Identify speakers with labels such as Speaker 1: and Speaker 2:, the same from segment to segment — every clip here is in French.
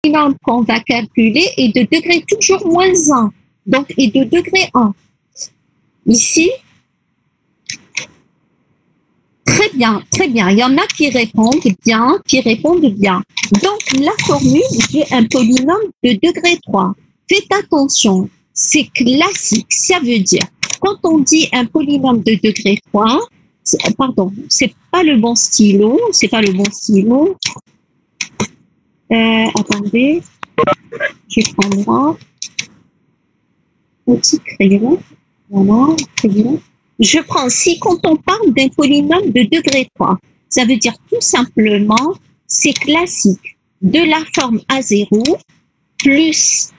Speaker 1: polynôme qu'on va calculer est de degré toujours moins 1, donc est de degré 1. Ici, très bien, très bien. Il y en a qui répondent bien, Donc, la formule, j'ai un polynôme de degré 3. Faites attention, c'est classique. Ça veut dire, quand on dit un polynôme de degré 3, pardon, c'est pas le bon stylo, attendez, je prends moi. Petit crayon. Voilà, crayon. Je prends, si quand on parle d'un polynôme de degré 3, ça veut dire tout simplement, c'est classique, de la forme A0 plus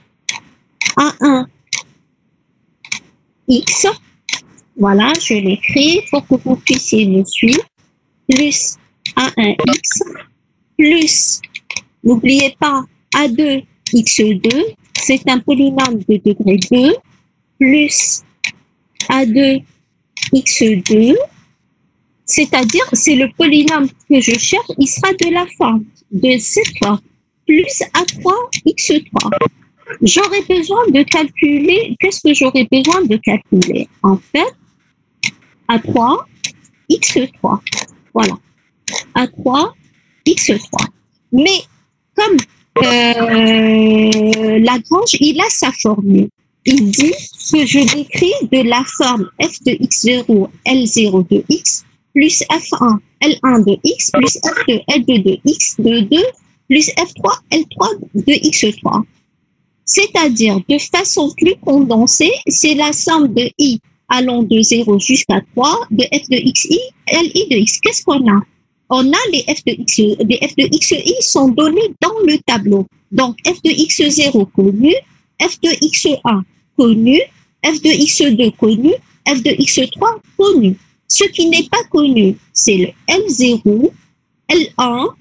Speaker 1: A1 X, voilà, je l'écris pour que vous puissiez me suivre, plus A1X, plus, n'oubliez pas, A2X2, c'est un polynôme de degré 2, plus A2X2, c'est-à-dire, c'est le polynôme que je cherche, il sera de la forme de cette forme, plus A3X3. J'aurais besoin de calculer, qu'est-ce que j'aurais besoin de calculer? En fait, A3X3. Voilà. A3X3. Mais comme Lagrange, il a sa formule. Il dit que je décris de la forme f de x0, L0 de x, plus f1, L1 de x, plus f2, L2 de x de 2, plus f3, L3 de x3. C'est-à-dire, de façon plus condensée, c'est la somme de i allant de 0 jusqu'à 3, de f de xi, Li de x. Qu'est-ce qu'on a? On a les f de xi sont donnés dans le tableau. Donc, f de x0 connu, f de x1 connu, f de x2 connu, f de x3 connu. Ce qui n'est pas connu, c'est le L0, L1,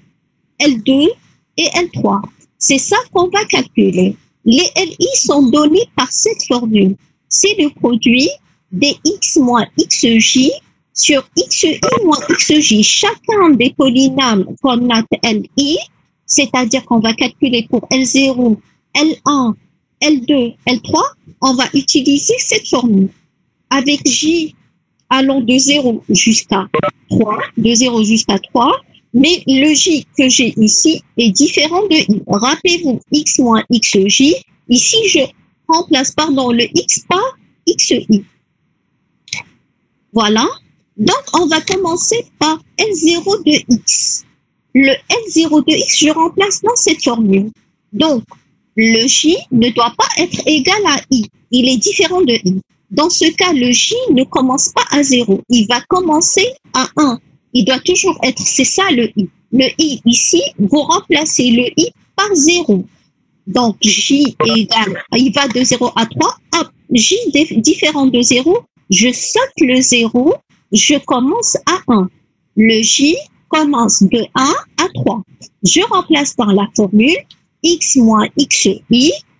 Speaker 1: L2 et L3. C'est ça qu'on va calculer. Les Li sont donnés par cette formule. C'est le produit des x moins xj sur xi moins xj. Chacun des polynômes qu'on note Li, c'est-à-dire qu'on va calculer pour L0, L1, L2, L3, on va utiliser cette formule. Avec j allant de 0 jusqu'à 3, mais le j que j'ai ici est différent de i. Rappelez-vous, x moins xj, ici je remplace le x par xi. Voilà. Donc, on va commencer par L0 de x. Le L0 de x, je remplace dans cette formule. Donc, le j ne doit pas être égal à i. Il est différent de i. Dans ce cas, le j ne commence pas à 0. Il va commencer à 1. Il doit toujours être, c'est ça le i. Le i ici, vous remplacez le i par 0. Donc, j égale, il va de 0 à 3. Hop, j différent de 0, je saute le 0, je commence à 1. Le j commence de 1 à 3. Je remplace dans la formule x moins xi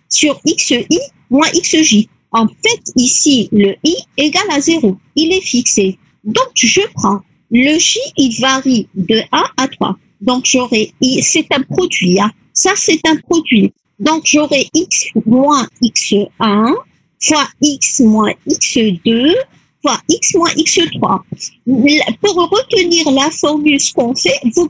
Speaker 1: sur xi moins xj. En fait, ici, le i égale à 0. Il est fixé. Donc, je prends le j, il varie de 1 à 3. Donc, j'aurai i, c'est un produit. Hein. Ça, c'est un produit. Donc, j'aurai x moins x1 fois x moins x2 fois x moins x3. Pour retenir la formule, ce qu'on fait, vous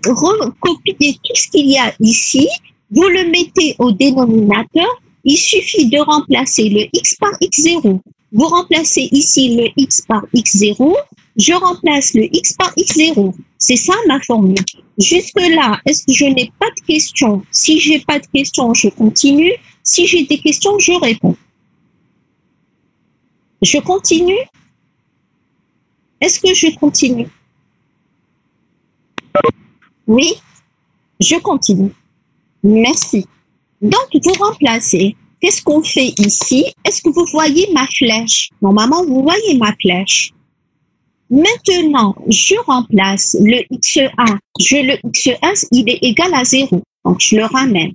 Speaker 1: recopiez tout ce qu'il y a ici, vous le mettez au dénominateur. Il suffit de remplacer le x par x0. Vous remplacez ici le x par x0. Je remplace le x par x0. C'est ça ma formule. Jusque-là, est-ce que je n'ai pas de questions? Si j'ai pas de questions, je continue. Si j'ai des questions, je réponds. Je continue? Est-ce que je continue? Oui, je continue. Merci. Donc, vous remplacez. Qu'est-ce qu'on fait ici? Est-ce que vous voyez ma flèche? Normalement, vous voyez ma flèche. Maintenant, je remplace le x1. Le x1, il est égal à 0. Donc, je le ramène.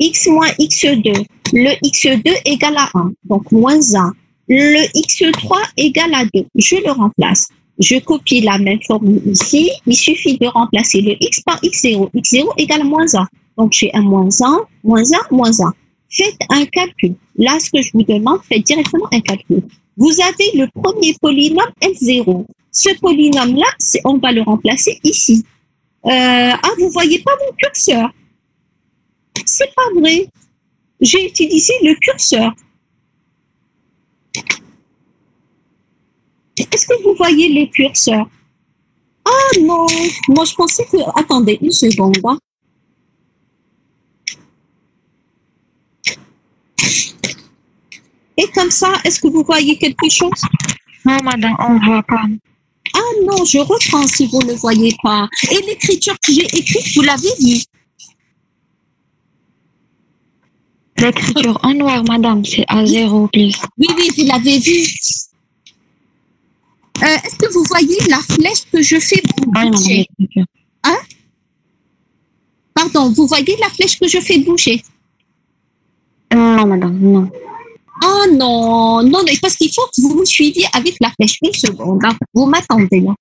Speaker 1: X moins x2. Le x2 égale à 1. Donc, moins 1. Le x3 égale à 2. Je le remplace. Je copie la même formule ici. Il suffit de remplacer le x par x0. x0 égale à moins 1. Donc, j'ai un moins un, moins un, moins un. Faites un calcul. Là, ce que je vous demande, faites directement un calcul. Vous avez le premier polynôme L0. Ce polynôme-là, on va le remplacer ici. Vous voyez pas mon curseur. C'est pas vrai. J'ai utilisé le curseur. Est-ce que vous voyez les curseurs? Ah non, moi je pensais que... Attendez une seconde. Hein. Et comme ça, est-ce que vous voyez quelque chose?
Speaker 2: Non, madame, on ne voit pas.
Speaker 1: Ah non, je reprends si vous ne voyez pas. Et l'écriture que j'ai écrite, vous l'avez vue?
Speaker 2: L'écriture en noir, madame, c'est à 0 plus.
Speaker 1: Oui, oui, vous l'avez vue. Est-ce que vous voyez la flèche que je fais bouger? Hein? Pardon, vous voyez la flèche que je fais bouger?
Speaker 2: Non, madame, non.
Speaker 1: Ah non, non, parce qu'il faut que vous me suiviez avec la flèche. Une seconde, hein. Vous m'attendez là.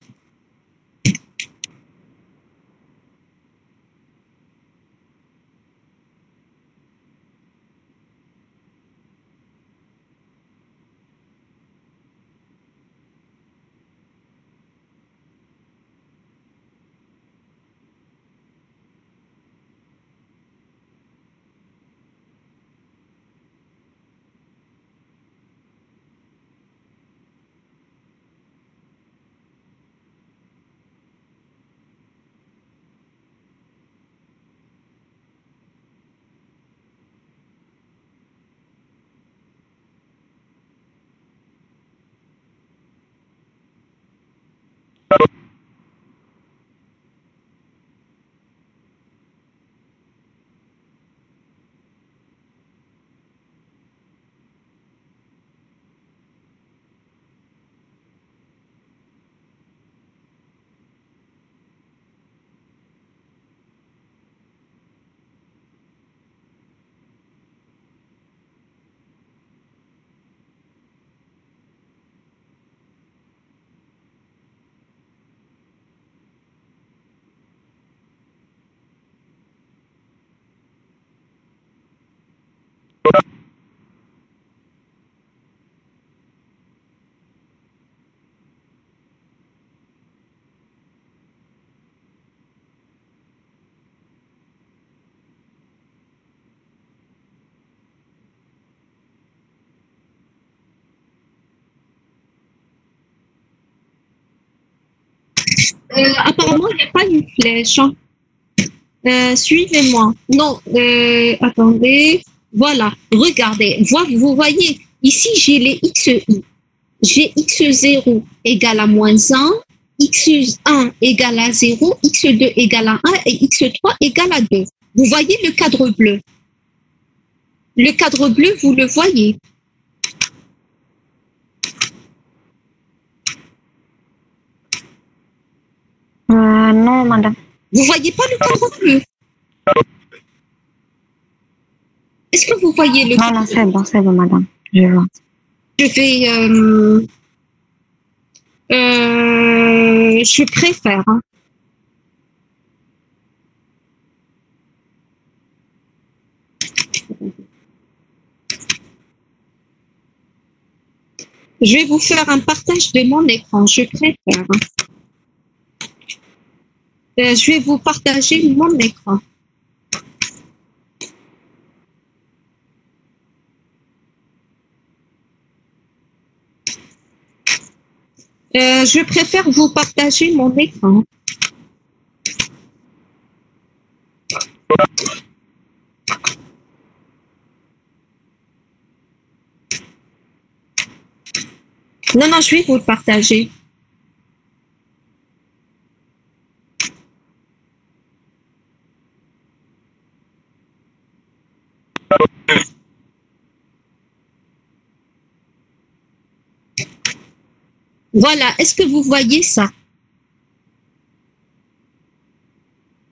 Speaker 1: Apparemment, il n'y a pas une flèche. Suivez-moi. Non, attendez. Voilà, regardez. Vous voyez, ici, j'ai les xi. J'ai x0 égale à moins 1, x1 égale à 0, x2 égale à 1 et x3 égale à 2. Vous voyez le cadre bleu? Le cadre bleu, vous le voyez?
Speaker 2: Non, madame.
Speaker 1: Vous voyez pas le cadre bleu? Est-ce que vous voyez le cadre bleu?
Speaker 2: Non, c'est bon, madame. Je vois.
Speaker 1: Je vais... je préfère. Hein. Je vais vous faire un partage de mon écran. Je préfère. Hein. Je vais vous partager mon écran. Je préfère vous partager mon écran. Non, je vais vous le partager. Voilà, est-ce que vous voyez ça?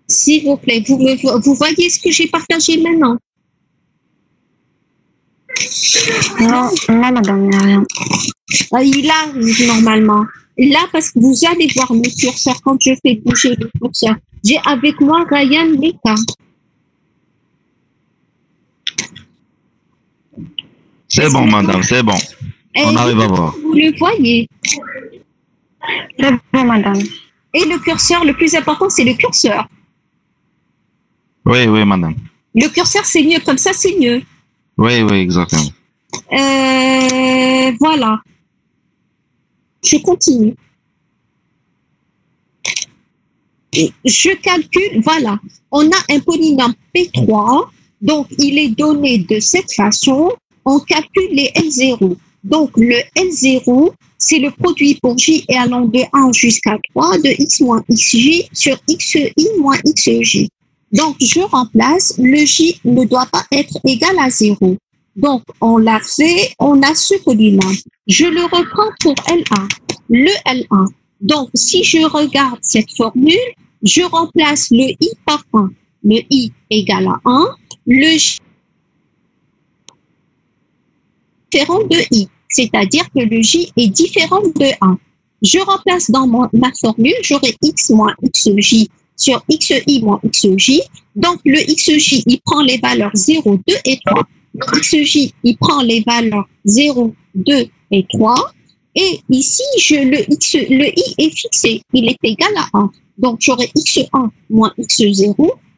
Speaker 1: S'il vous plaît, vous voyez ce que j'ai partagé maintenant?
Speaker 2: Non, madame, il n'y a rien.
Speaker 1: Il arrive normalement. Là, parce que vous allez voir le curseur quand je fais bouger le curseur. J'ai avec moi Ryan Meka.
Speaker 3: C'est bon, madame, c'est bon.
Speaker 1: Et
Speaker 3: On arrive à voir.
Speaker 1: vous le voyez.
Speaker 2: C'est bon, madame.
Speaker 1: Et le curseur, le plus important, c'est le curseur.
Speaker 3: Oui, oui, madame.
Speaker 1: Le curseur, c'est mieux. Comme ça, c'est mieux.
Speaker 3: Oui, oui, exactement.
Speaker 1: Voilà. Je continue. Je calcule, voilà. On a un polynôme P3, donc il est donné de cette façon. On calcule les L0. Donc le L0, c'est le produit pour J et allant de 1 jusqu'à 3 de X moins XJ sur XI moins XJ. Donc je remplace, le J ne doit pas être égal à 0. Donc on l'a fait, on a ce polynôme. Je le reprends pour L1. Le L1. Donc si je regarde cette formule, je remplace le I par 1. Le I égale à 1. Le J est différent de I, c'est-à-dire que le J est différent de 1. Je remplace dans ma formule, j'aurai X moins XJ sur XI moins XJ. Donc le XJ, il prend les valeurs 0, 2 et 3. Le XJ, il prend les valeurs 0, 2 et 3. Et ici, le I est fixé, il est égal à 1. Donc, j'aurai x1 moins x0,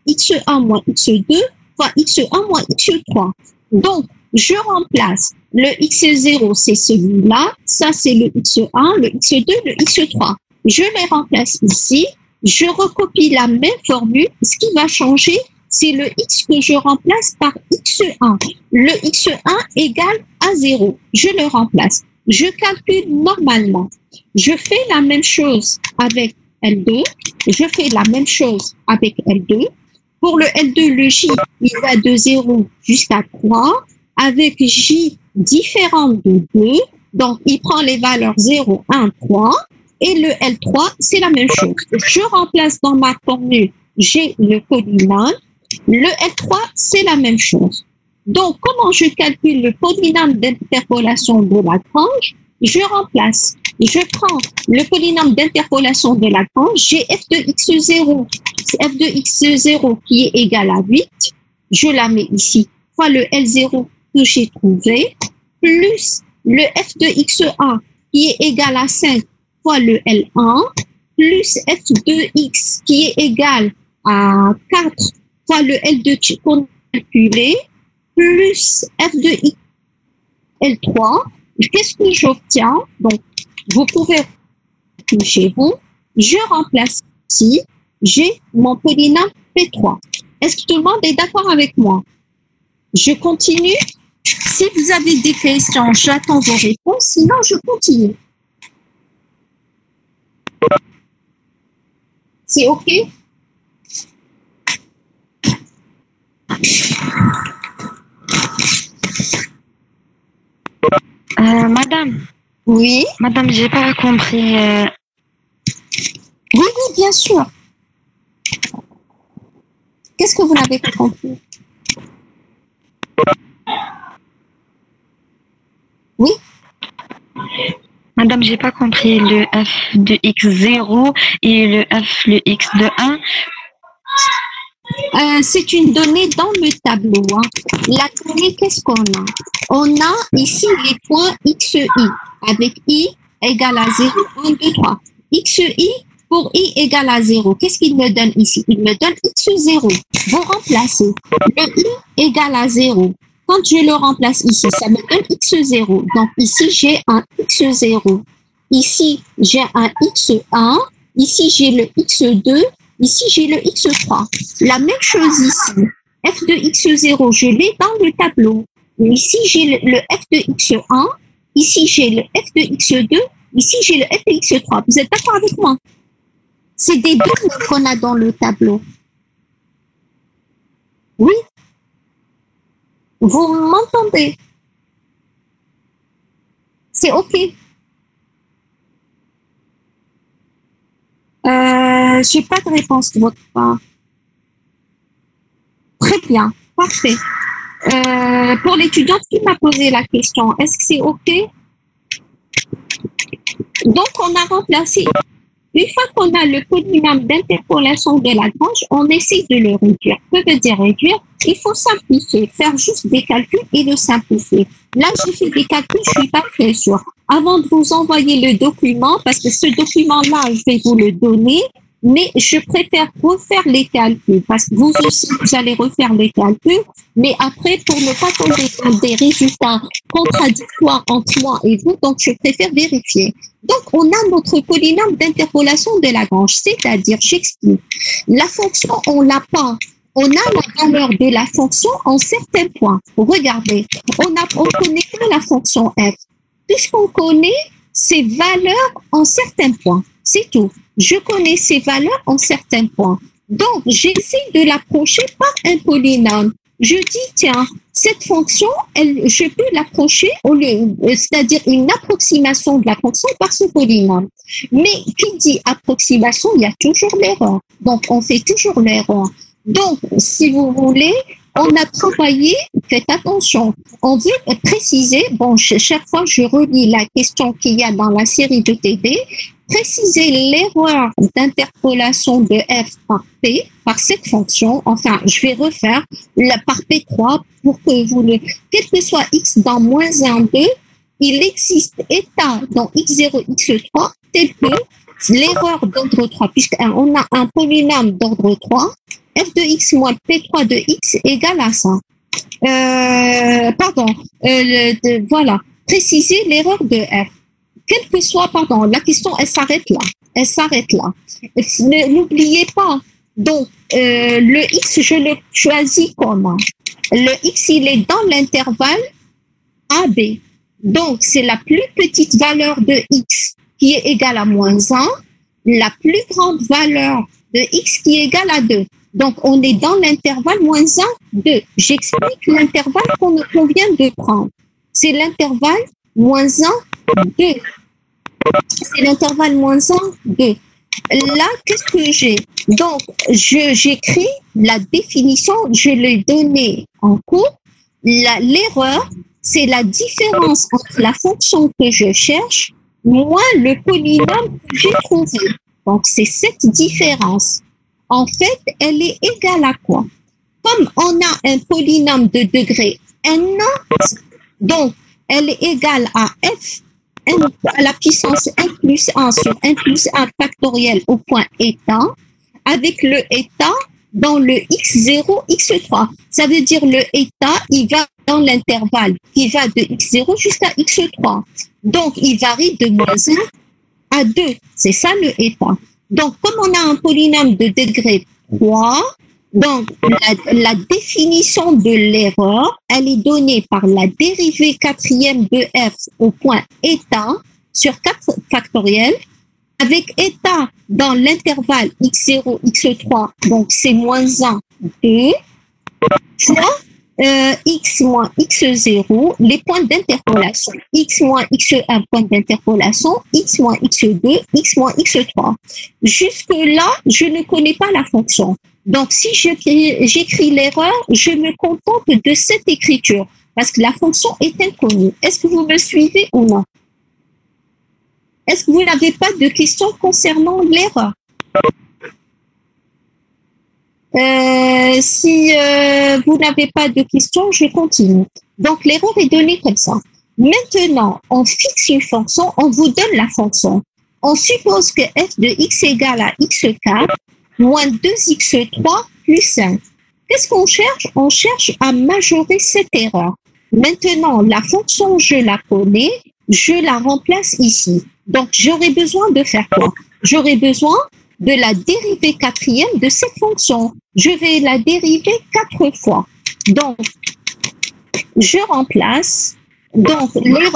Speaker 1: x1 moins x2, fois x1 moins x3. Donc, je remplace le x0, c'est celui-là, ça c'est le x1, le x2, le x3. Je les remplace ici, je recopie la même formule. Ce qui va changer, c'est le x que je remplace par x1. Le x1 égale à 0. Je le remplace. Je calcule normalement. Je fais la même chose avec L2. Je fais la même chose avec L2. Pour le L2, le J, il va de 0 jusqu'à 3, avec J différent de 2. Donc, il prend les valeurs 0, 1, 3. Et le L3, c'est la même chose. Je remplace dans ma formule, j'ai le polynôme. Le L3, c'est la même chose. Donc, comment je calcule le polynôme d'interpolation de Lagrange? Je remplace. Je prends le polynôme d'interpolation de Lagrange, j'ai f de x0, f de x0 qui est égal à 8, je la mets ici, fois le L0 que j'ai trouvé, plus le f de x1 qui est égal à 5 fois le L1, plus f de x qui est égal à 4 fois le L2 qu'on a calculé, plus f de x L3. Qu'est-ce que j'obtiens? Donc, vous pouvez chez vous. Je remplace ici. J'ai mon polynôme P3. Est-ce que tout le monde est d'accord avec moi? Je continue. Si vous avez des questions, j'attends vos réponses. Sinon, je continue. C'est OK?
Speaker 2: Madame,
Speaker 1: Oui.
Speaker 2: madame, j'ai pas compris.
Speaker 1: Oui, oui, bien sûr. Qu'est-ce que vous n'avez pas compris? Oui.
Speaker 2: Madame, j'ai pas compris le f de x0 et le f le x de 1.
Speaker 1: C'est une donnée dans le tableau. Hein. La donnée, qu'est-ce qu'on a? On a ici les points XI avec I égale à 0, 1, 2, 3. XI pour I égale à 0. Qu'est-ce qu'il me donne ici? Il me donne X0. Vous remplacez. Le I égale à 0. Quand je le remplace ici, ça me donne X0. Donc ici, j'ai un X0. Ici, j'ai un X1. Ici, j'ai le X2. Ici, j'ai le X3. La même chose ici. F de X0, je l'ai dans le tableau. Ici, j'ai le F de X1. Ici, j'ai le F de X2. Ici, j'ai le F de X3. Vous êtes d'accord avec moi? C'est des données qu'on a dans le tableau. Oui? Vous m'entendez? C'est OK. J'ai pas de réponse de votre part. Très bien, parfait. Pour l'étudiante qui m'a posé la question, est-ce que c'est OK? Donc, on a remplacé une fois qu'on a le polynôme d'interpolation de Lagrange, on essaie de le réduire. Que veut dire réduire? Il faut simplifier, faire juste des calculs et le simplifier. Là, j'ai fait des calculs, je suis pas très sûre. Avant de vous envoyer le document, parce que ce document-là, je vais vous le donner, mais je préfère refaire les calculs, parce que vous aussi, vous allez refaire les calculs, mais après, pour ne pas tomber dans des résultats contradictoires entre moi et vous, donc je préfère vérifier. Donc, on a notre polynôme d'interpolation de Lagrange, c'est-à-dire, j'explique, la fonction, on l'a pas. On a la valeur de la fonction en certains points. Regardez, on connaît pas la fonction f. Tout ce qu'on connaît, c'est valeurs en certains points. C'est tout. Je connais ces valeurs en certains points. Donc, j'essaie de l'approcher par un polynôme. Je dis, tiens, cette fonction, je peux l'approcher, c'est-à-dire une approximation de la fonction par ce polynôme. Mais qui dit approximation, il y a toujours l'erreur. Donc, on fait toujours l'erreur. Donc, si vous voulez, on a travaillé, faites attention, on veut préciser, bon, chaque fois je relis la question qu'il y a dans la série de TD, préciser l'erreur d'interpolation de f par p, par cette fonction, enfin, je vais refaire par p3 pour que vous le, quel que soit x dans moins 1, 2, il existe état dans x0, x3, tel que l'erreur d'ordre 3, puisqu'on a un polynôme d'ordre 3, f de x moins p3 de x égale à ça. Voilà, préciser l'erreur de f. Quel que soit, la question, elle s'arrête là. Elle s'arrête là. N'oubliez pas, donc, le x, je le choisis comment? Le x, il est dans l'intervalle AB. Donc, c'est la plus petite valeur de x qui est égale à moins 1, la plus grande valeur de x qui est égale à 2. Donc, on est dans l'intervalle moins 1, 2. J'explique l'intervalle qu'on vient de prendre. C'est l'intervalle moins 1, 2. C'est l'intervalle moins 1, 2. Là, qu'est-ce que j'ai? Donc, j'écris la définition, je l'ai donnée en cours. L'erreur, c'est la différence entre la fonction que je cherche moins le polynôme que j'ai trouvé. Donc, c'est cette différence. En fait, elle est égale à quoi? Comme on a un polynôme de degré n, donc elle est égale à f n à la puissance n plus 1 sur n plus 1 factoriel au point état, avec le état dans le x0, x3. Ça veut dire le état, il va dans l'intervalle qui va de x0 jusqu'à x3. Donc, il varie de moins 1 à 2. C'est ça le état. Donc, comme on a un polynôme de degré 3, donc la définition de l'erreur, elle est donnée par la dérivée quatrième de f au point état sur 4 factoriel, avec état dans l'intervalle x0, x3, donc c'est moins 1, 2, fois x moins x0, les points d'interpolation. X moins x1, point d'interpolation, x moins x2, x moins x3. Jusque-là, je ne connais pas la fonction. Donc, si j'écris l'erreur, je me contente de cette écriture, parce que la fonction est inconnue. Est-ce que vous me suivez ou non? Est-ce que vous n'avez pas de questions concernant l'erreur? Si vous n'avez pas de questions, je continue. Donc, l'erreur est donnée comme ça. Maintenant, on fixe une fonction, on vous donne la fonction. On suppose que f de x égale à x4 moins 2x3 plus 5. Qu'est-ce qu'on cherche? On cherche à majorer cette erreur. Maintenant, la fonction, je la connais, je la remplace ici. Donc, j'aurais besoin de faire quoi? J'aurais besoin de la dérivée quatrième de cette fonction. Je vais la dériver 4 fois. Donc, je remplace donc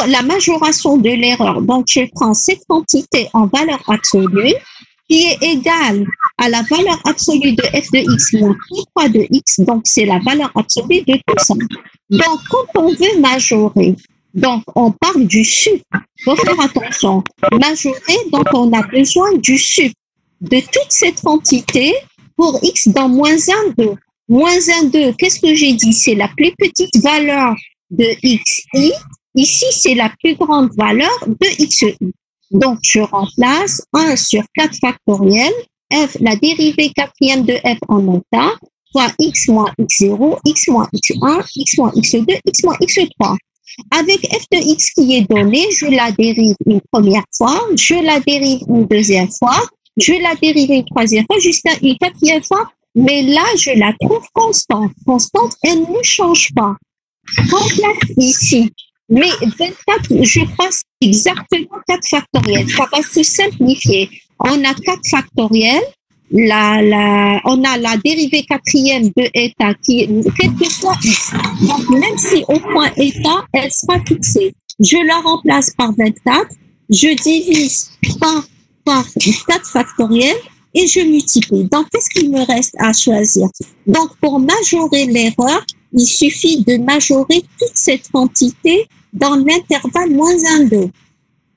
Speaker 1: la majoration de l'erreur. Donc, je prends cette quantité en valeur absolue qui est égale à la valeur absolue de f de x moins p3 de x. Donc, c'est la valeur absolue de tout ça. Donc, quand on veut majorer, donc on parle du sup. Il faut faire attention. Majorer, donc on a besoin du sup de toute cette quantité pour x dans moins 1, 2. Moins 1, 2, qu'est-ce que j'ai dit? C'est la plus petite valeur de xi. Ici, c'est la plus grande valeur de xi. Donc, je remplace 1 sur 4 factoriel, f, la dérivée quatrième de f en état, fois x moins x0, x moins x1, x moins x2, x moins x3. Avec f de x qui est donné, je la dérive une première fois, je la dérive une deuxième fois, je la dérive une troisième fois, jusqu'à une quatrième fois, mais là, je la trouve constante. Constante, elle ne change pas. Remplace ici. Mais 24, je passe exactement 4 factoriels. Ça va se simplifier. On a 4 factoriels. On a la dérivée quatrième de état qui est quel que soit x. Donc, même si au point état, elle sera fixée. Je la remplace par 24. Je divise par 4 factoriels et je multiplie. Donc, qu'est-ce qu'il me reste à choisir? Donc, pour majorer l'erreur, il suffit de majorer toute cette quantité dans l'intervalle moins 1, 2.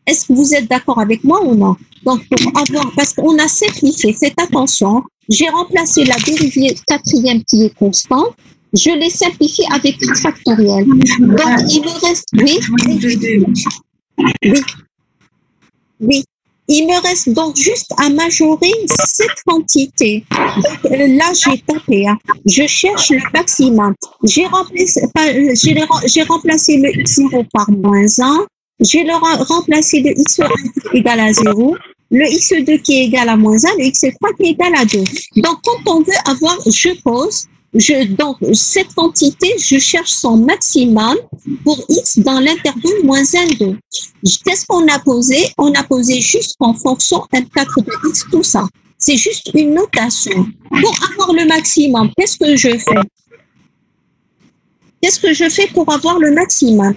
Speaker 1: Est-ce que vous êtes d'accord avec moi ou non? Donc, pour avoir, parce qu'on a simplifié, faites attention, j'ai remplacé la dérivée quatrième qui est constante, je l'ai simplifiée avec 4 factoriels. Donc, il me reste, oui. Il me reste donc juste à majorer cette quantité. Donc, là, j'ai tapé, hein. Je cherche le maximum. J'ai remplacé le x0 par moins 1. J'ai remplacé le x1 qui est égal à 0, le x2 qui est égal à moins 1, le x3 qui est égal à 2. Donc, quand on veut avoir, je pose, donc, cette quantité, je cherche son maximum pour x dans l'intervalle moins 1, 2. Qu'est-ce qu'on a posé? On a posé juste en fonction M4 de x, tout ça. C'est juste une notation. Pour avoir le maximum, qu'est-ce que je fais? Qu'est-ce que je fais pour avoir le maximum?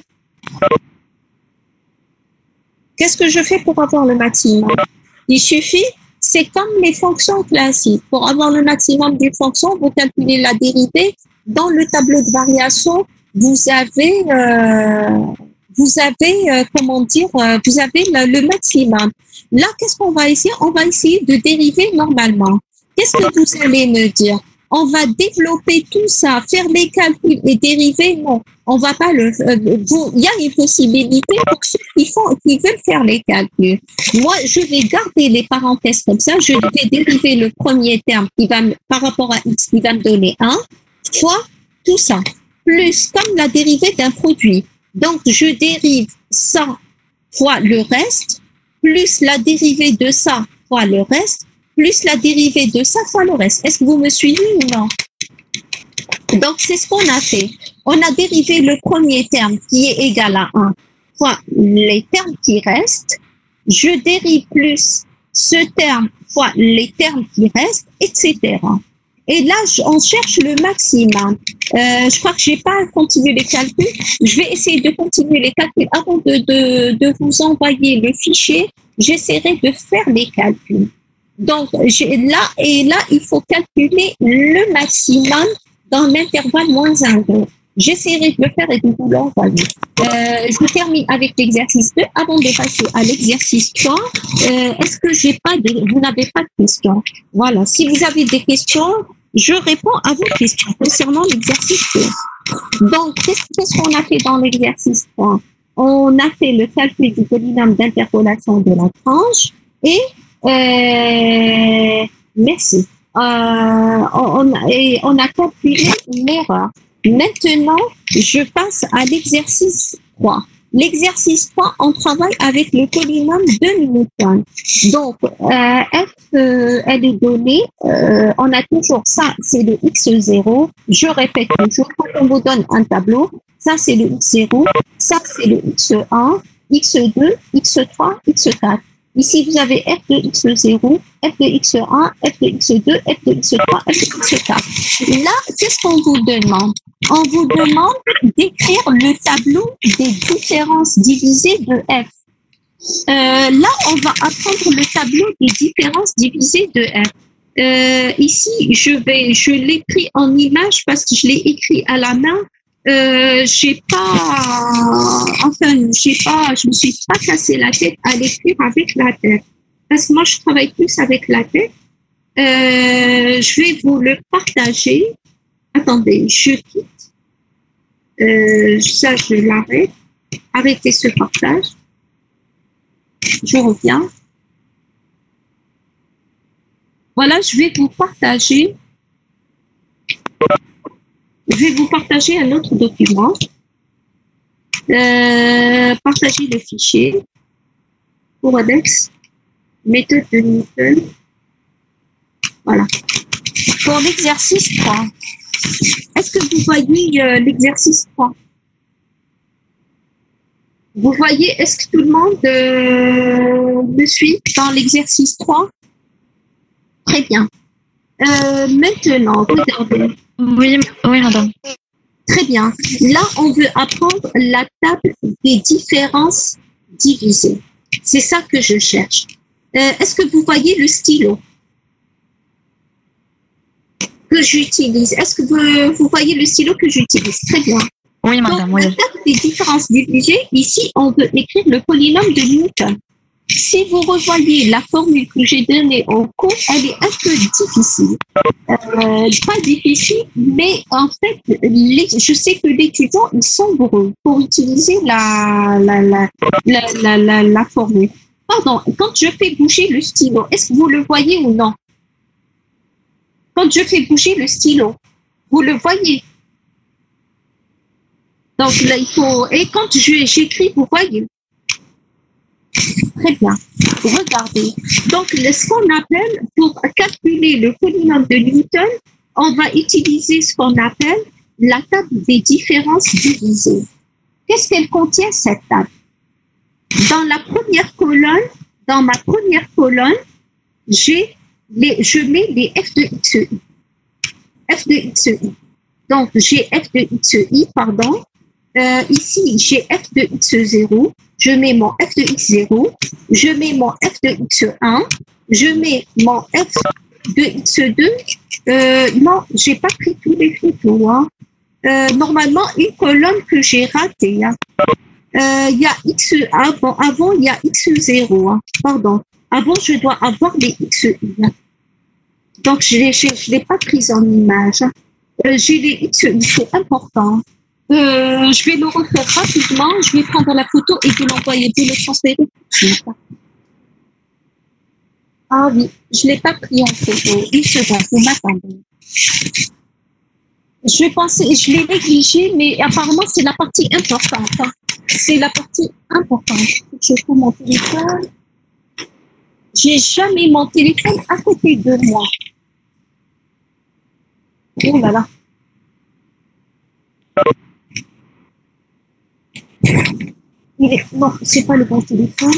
Speaker 1: Qu'est-ce que je fais pour avoir le maximum? Il suffit, c'est comme les fonctions classiques. Pour avoir le maximum d'une fonction, vous calculez la dérivée. Dans le tableau de variation, vous avez le maximum. Là, qu'est-ce qu'on va essayer? On va essayer de dériver normalement. Qu'est-ce que vous allez me dire? On va développer tout ça, faire les calculs et dériver? Non, on va pas le. Il y a une possibilité pour ceux qui veulent faire les calculs. Moi, je vais garder les parenthèses comme ça. Je vais dériver le premier terme qui va par rapport à x qui va me donner 1 fois tout ça plus comme la dérivée d'un produit. Donc, je dérive ça fois le reste plus la dérivée de ça fois le reste plus la dérivée de ça fois le reste. Est-ce que vous me suivez ou non? Donc, c'est ce qu'on a fait. On a dérivé le premier terme qui est égal à 1 fois les termes qui restent. Je dérive plus ce terme fois les termes qui restent, etc. Et là, on cherche le maximum. Je crois que j'ai pas continué les calculs. Je vais essayer de continuer les calculs avant de vous envoyer le fichier. J'essaierai de faire les calculs. Donc, là, il faut calculer le maximum dans l'intervalle moins 1, 2. J'essaierai de le faire et de vous l'envoyer. Je termine avec l'exercice 2 avant de passer à l'exercice 3. Est-ce que vous n'avez pas de questions? Voilà. Si vous avez des questions, je réponds à vos questions concernant l'exercice 2. Donc, qu'est-ce qu'on a fait dans l'exercice 3? On a fait le calcul du polynôme d'interpolation de la tranche et merci. On a calculé l'erreur. Maintenant, je passe à l'exercice 3. L'exercice 3, on travaille avec le polynôme de Newton. Donc, f, elle est donnée, on a toujours ça, c'est le x0. Je répète toujours, quand on vous donne un tableau, ça c'est le x0, ça c'est le x1, x2, x3, x4. Ici, vous avez f de x0, f de x1, f de x2, f de x3, f de x4. Là, qu'est-ce qu'on vous demande? On vous demande d'écrire le tableau des différences divisées de f. Là, on va apprendre le tableau des différences divisées de f. Ici, je l'écris en image parce que je l'ai écrit à la main. Je me suis pas cassé la tête à l'écrire avec la tête. Parce que moi, je travaille plus avec la tête. Je vais vous le partager. Attendez, je quitte. Ça, je l'arrête. Arrêtez ce partage. Je reviens. Voilà, je vais vous partager un autre document. Partager le fichier pour Codex, méthode de Newton. Voilà. Pour l'exercice 3. Est-ce que vous voyez l'exercice 3? Vous voyez, est-ce que tout le monde me suit dans l'exercice 3? Très bien. Maintenant, regardez.
Speaker 2: Oui, oui, madame.
Speaker 1: Très bien. Là, on veut apprendre la table des différences divisées. C'est ça que je cherche. Est-ce que vous voyez le stylo que j'utilise? Est-ce que vous voyez le stylo que j'utilise? Très bien.
Speaker 2: Oui, madame,
Speaker 1: Donc,
Speaker 2: oui.
Speaker 1: la table des différences divisées, ici, on veut écrire le polynôme de Newton. Si vous revoyez la formule que j'ai donnée au cours, elle est un peu difficile. Pas difficile, mais en fait, je sais que les étudiants, ils sont bourreux pour utiliser la formule. Pardon, quand je fais bouger le stylo, est-ce que vous le voyez ou non? Quand je fais bouger le stylo, vous le voyez? Donc là, il faut... Et quand j'écris, vous voyez? Très bien. Regardez. Donc, ce qu'on appelle, pour calculer le polynôme de Newton, on va utiliser ce qu'on appelle la table des différences divisées. Qu'est-ce qu'elle contient, cette table? Dans ma première colonne, je mets les f de xi. F de xi. Donc, j'ai f de xi, pardon. Ici, j'ai f de x0. Je mets mon f de x0. Je mets mon f de x1. Je mets mon f de x2. Non, j'ai pas pris tous les photos. Hein. Normalement, une colonne que j'ai ratée. Hein. Il y a x avant il y a x0. Hein. Pardon. Avant, je dois avoir les xi. Hein. Donc, je l'ai pas prise en image. Hein. J'ai les xi, c'est important. Je vais le refaire rapidement. Je vais prendre la photo et vous l'envoyer, vous le transférer tout de suite. Ah oui, je ne l'ai pas pris en photo. Une seconde, vous m'attendez. Je l'ai négligé, mais apparemment, c'est la partie importante. Hein. C'est la partie importante. Je prends mon téléphone. J'ai jamais mon téléphone à côté de moi. Oh là là. Non, c'est pas le bon téléphone.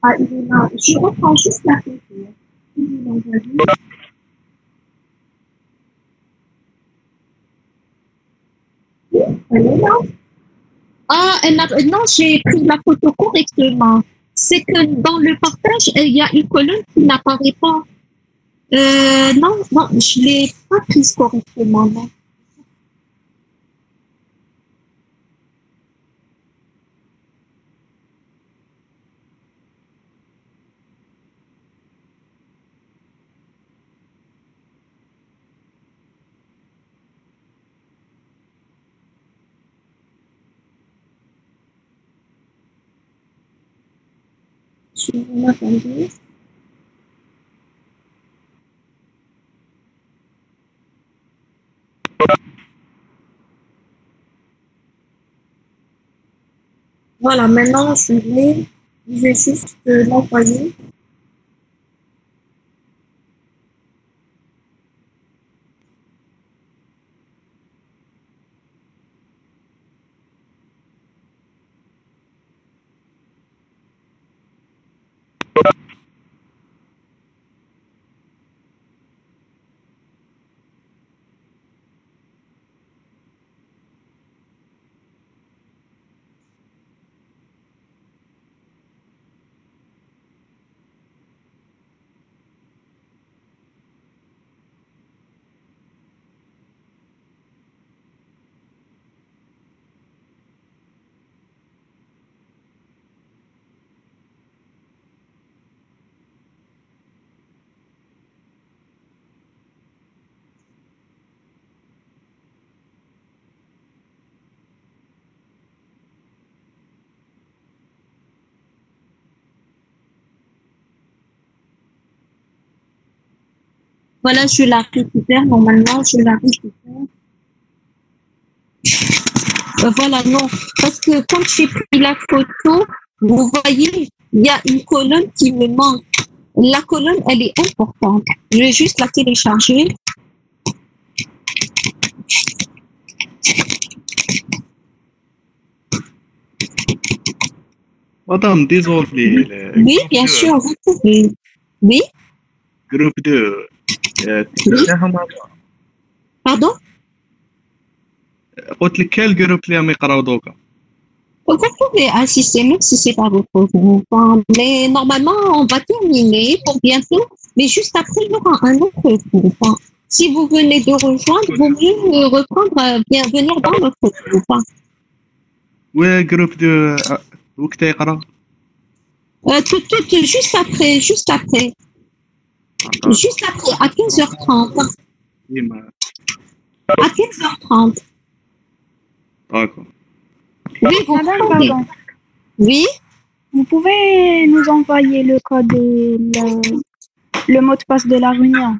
Speaker 1: Ah, il est là. Je reprends juste la photo. Elle est là. Ah, non, j'ai pris la photo correctement. C'est que dans le partage, il y a une colonne qui n'apparaît pas. Non, je ne l'ai pas prise correctement. Non. Je vais m'attendre. Voilà, maintenant, je vais juste l'envoyer. Voilà, je la récupère. Normalement, je la récupère. Voilà, non. Parce que quand j'ai pris la photo, vous voyez, il y a une colonne qui me manque. La colonne, elle est importante. Je vais juste la télécharger.
Speaker 4: Madame, désolé.
Speaker 1: Oui, bien sûr, vous pouvez. Oui,
Speaker 4: Groupe 2.
Speaker 1: pardon?
Speaker 4: قلت لك quel groupe اللي عم يقراو دوكا؟
Speaker 1: Vous pouvez assister, même si c'est pas votre groupe. Mais normalement, on va terminer pour bientôt. Mais juste après, il y aura un autre groupe. Si vous venez de rejoindre, vaut mieux reprendre, bien venir dans notre groupe.
Speaker 4: Ouais, groupe 2 وقت يقرا؟
Speaker 1: Juste après, juste après. Juste après, à 15h30. À 15h30.
Speaker 4: D'accord.
Speaker 1: Oui, vous
Speaker 5: Madame,
Speaker 1: pouvez.
Speaker 5: pardon.
Speaker 1: Oui,
Speaker 5: Vous pouvez nous envoyer le code et le mot de passe de la réunion?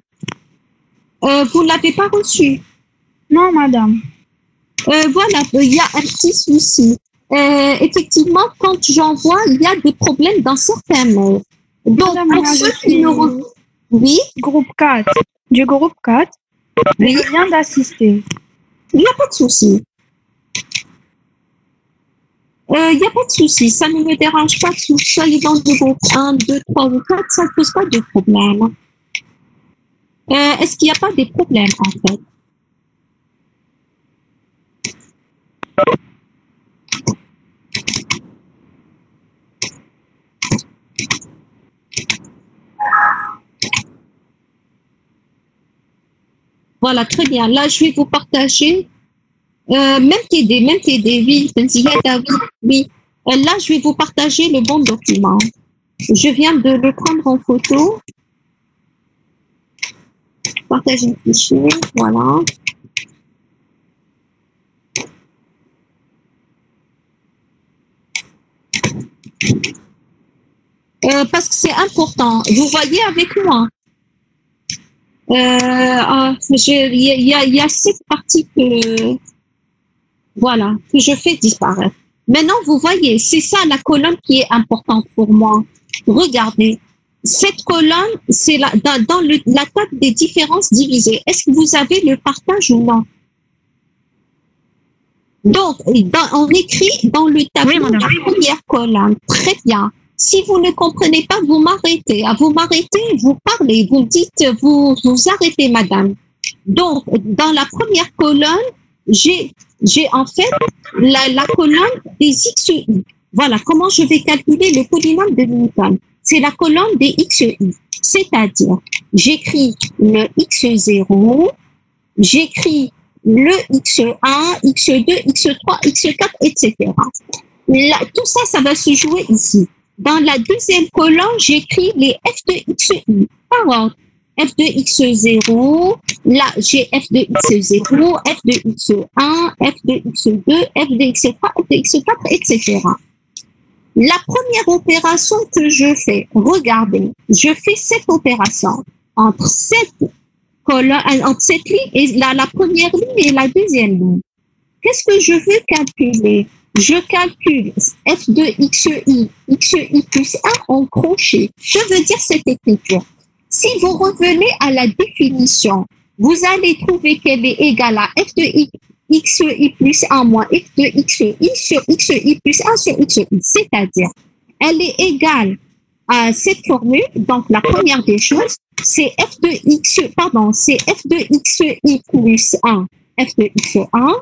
Speaker 1: vous ne l'avez pas reçu.
Speaker 5: Non, madame.
Speaker 1: Voilà, il y a un petit souci. Effectivement, quand j'envoie, il y a des problèmes dans certains mails. Donc,
Speaker 5: Madame,
Speaker 1: pour
Speaker 5: moi,
Speaker 1: ceux
Speaker 5: je
Speaker 1: qui
Speaker 5: suis
Speaker 1: ne... Oui,
Speaker 5: groupe 4. Du groupe 4.
Speaker 1: oui,
Speaker 5: Je viens d'assister.
Speaker 1: il n'y a pas de souci. Il n'y a pas de souci. Ça ne me dérange pas que vous soyez dans le groupe 1, 2, 3 ou 4. Ça ne pose pas de problème. Est-ce qu'il n'y a pas de problème, en fait? Voilà, très bien. Là, je vais vous partager. Même TD, oui, oui. Là, je vais vous partager le bon document. Je viens de le prendre en photo. Partager le fichier, voilà. Parce que c'est important. Vous voyez avec moi. Il y a cette partie que, voilà, que je fais disparaître. Maintenant, vous voyez, c'est ça la colonne qui est importante pour moi. Regardez, cette colonne, c'est dans la table des différences divisées. Est-ce que vous avez le partage ou non? Donc, on écrit dans le tableau
Speaker 2: Oui, madame.
Speaker 1: la première colonne. Très bien. Si vous ne comprenez pas, vous m'arrêtez. Vous m'arrêtez, vous parlez, vous dites, vous arrêtez, madame. Donc, dans la première colonne, j'ai en fait la colonne des XI. Voilà comment je vais calculer le polynôme de Newton. C'est la colonne des XI. C'est-à-dire, j'écris le X0, j'écris le X1, X2, X3, X4, etc. Là, tout ça, ça va se jouer ici. Dans la deuxième colonne, j'écris les F de XI par ordre. F de X0, là j'ai F de X0, F de X1, F de X2, F de X3, F de X4, etc. La première opération que je fais, regardez, je fais cette opération entre cette colonne, entre cette ligne et la première ligne et la deuxième ligne. Qu'est-ce que je veux calculer? Je calcule F de XI plus 1 en crochet. Je veux dire cette écriture. Si vous revenez à la définition, vous allez trouver qu'elle est égale à F de XI plus 1 moins F de XI sur XI plus 1 sur XI. C'est-à-dire, elle est égale à cette formule. Donc, la première des choses, c'est F de c'est F de XI plus 1, F de X1,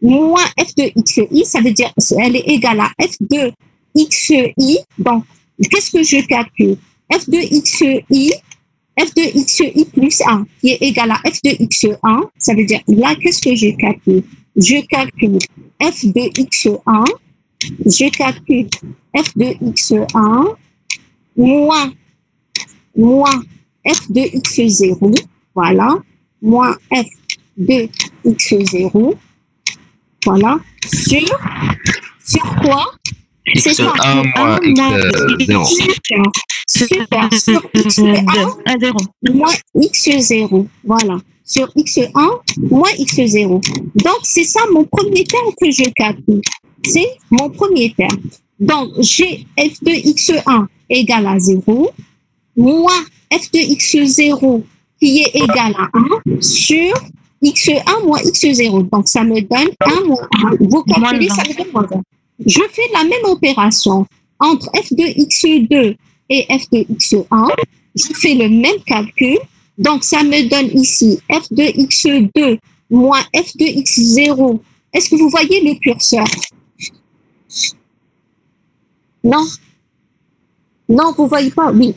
Speaker 1: moins F de XI, ça veut dire elle est égale à F de XI. Donc, qu'est-ce que je calcule? F de XI plus 1 qui est égal à F de X1, ça veut dire là, qu'est-ce que je calcule? Je calcule F de X1, je calcule F de X1 moins F de X0, voilà, moins F de X0, voilà, sur quoi? C'est ça.
Speaker 3: X1 moins X0.
Speaker 1: Super. Sur x1,
Speaker 2: 1, 0.
Speaker 1: moins x0. Voilà. Sur x1, moins x0. Donc, c'est ça mon premier terme que je calcule. C'est mon premier terme. Donc, j'ai f de x1 égale à 0, moins f de x0 qui est égal à 1 sur x1 moins x0. Donc, ça me donne 1 moins 1. Vous calculez, ça me donne moins 1. Je fais la même opération entre f de x2 et f de x1. Je fais le même calcul. Donc, ça me donne ici f de x2 moins f de x0. Est-ce que vous voyez le curseur? Non? Non, vous voyez pas? Oui.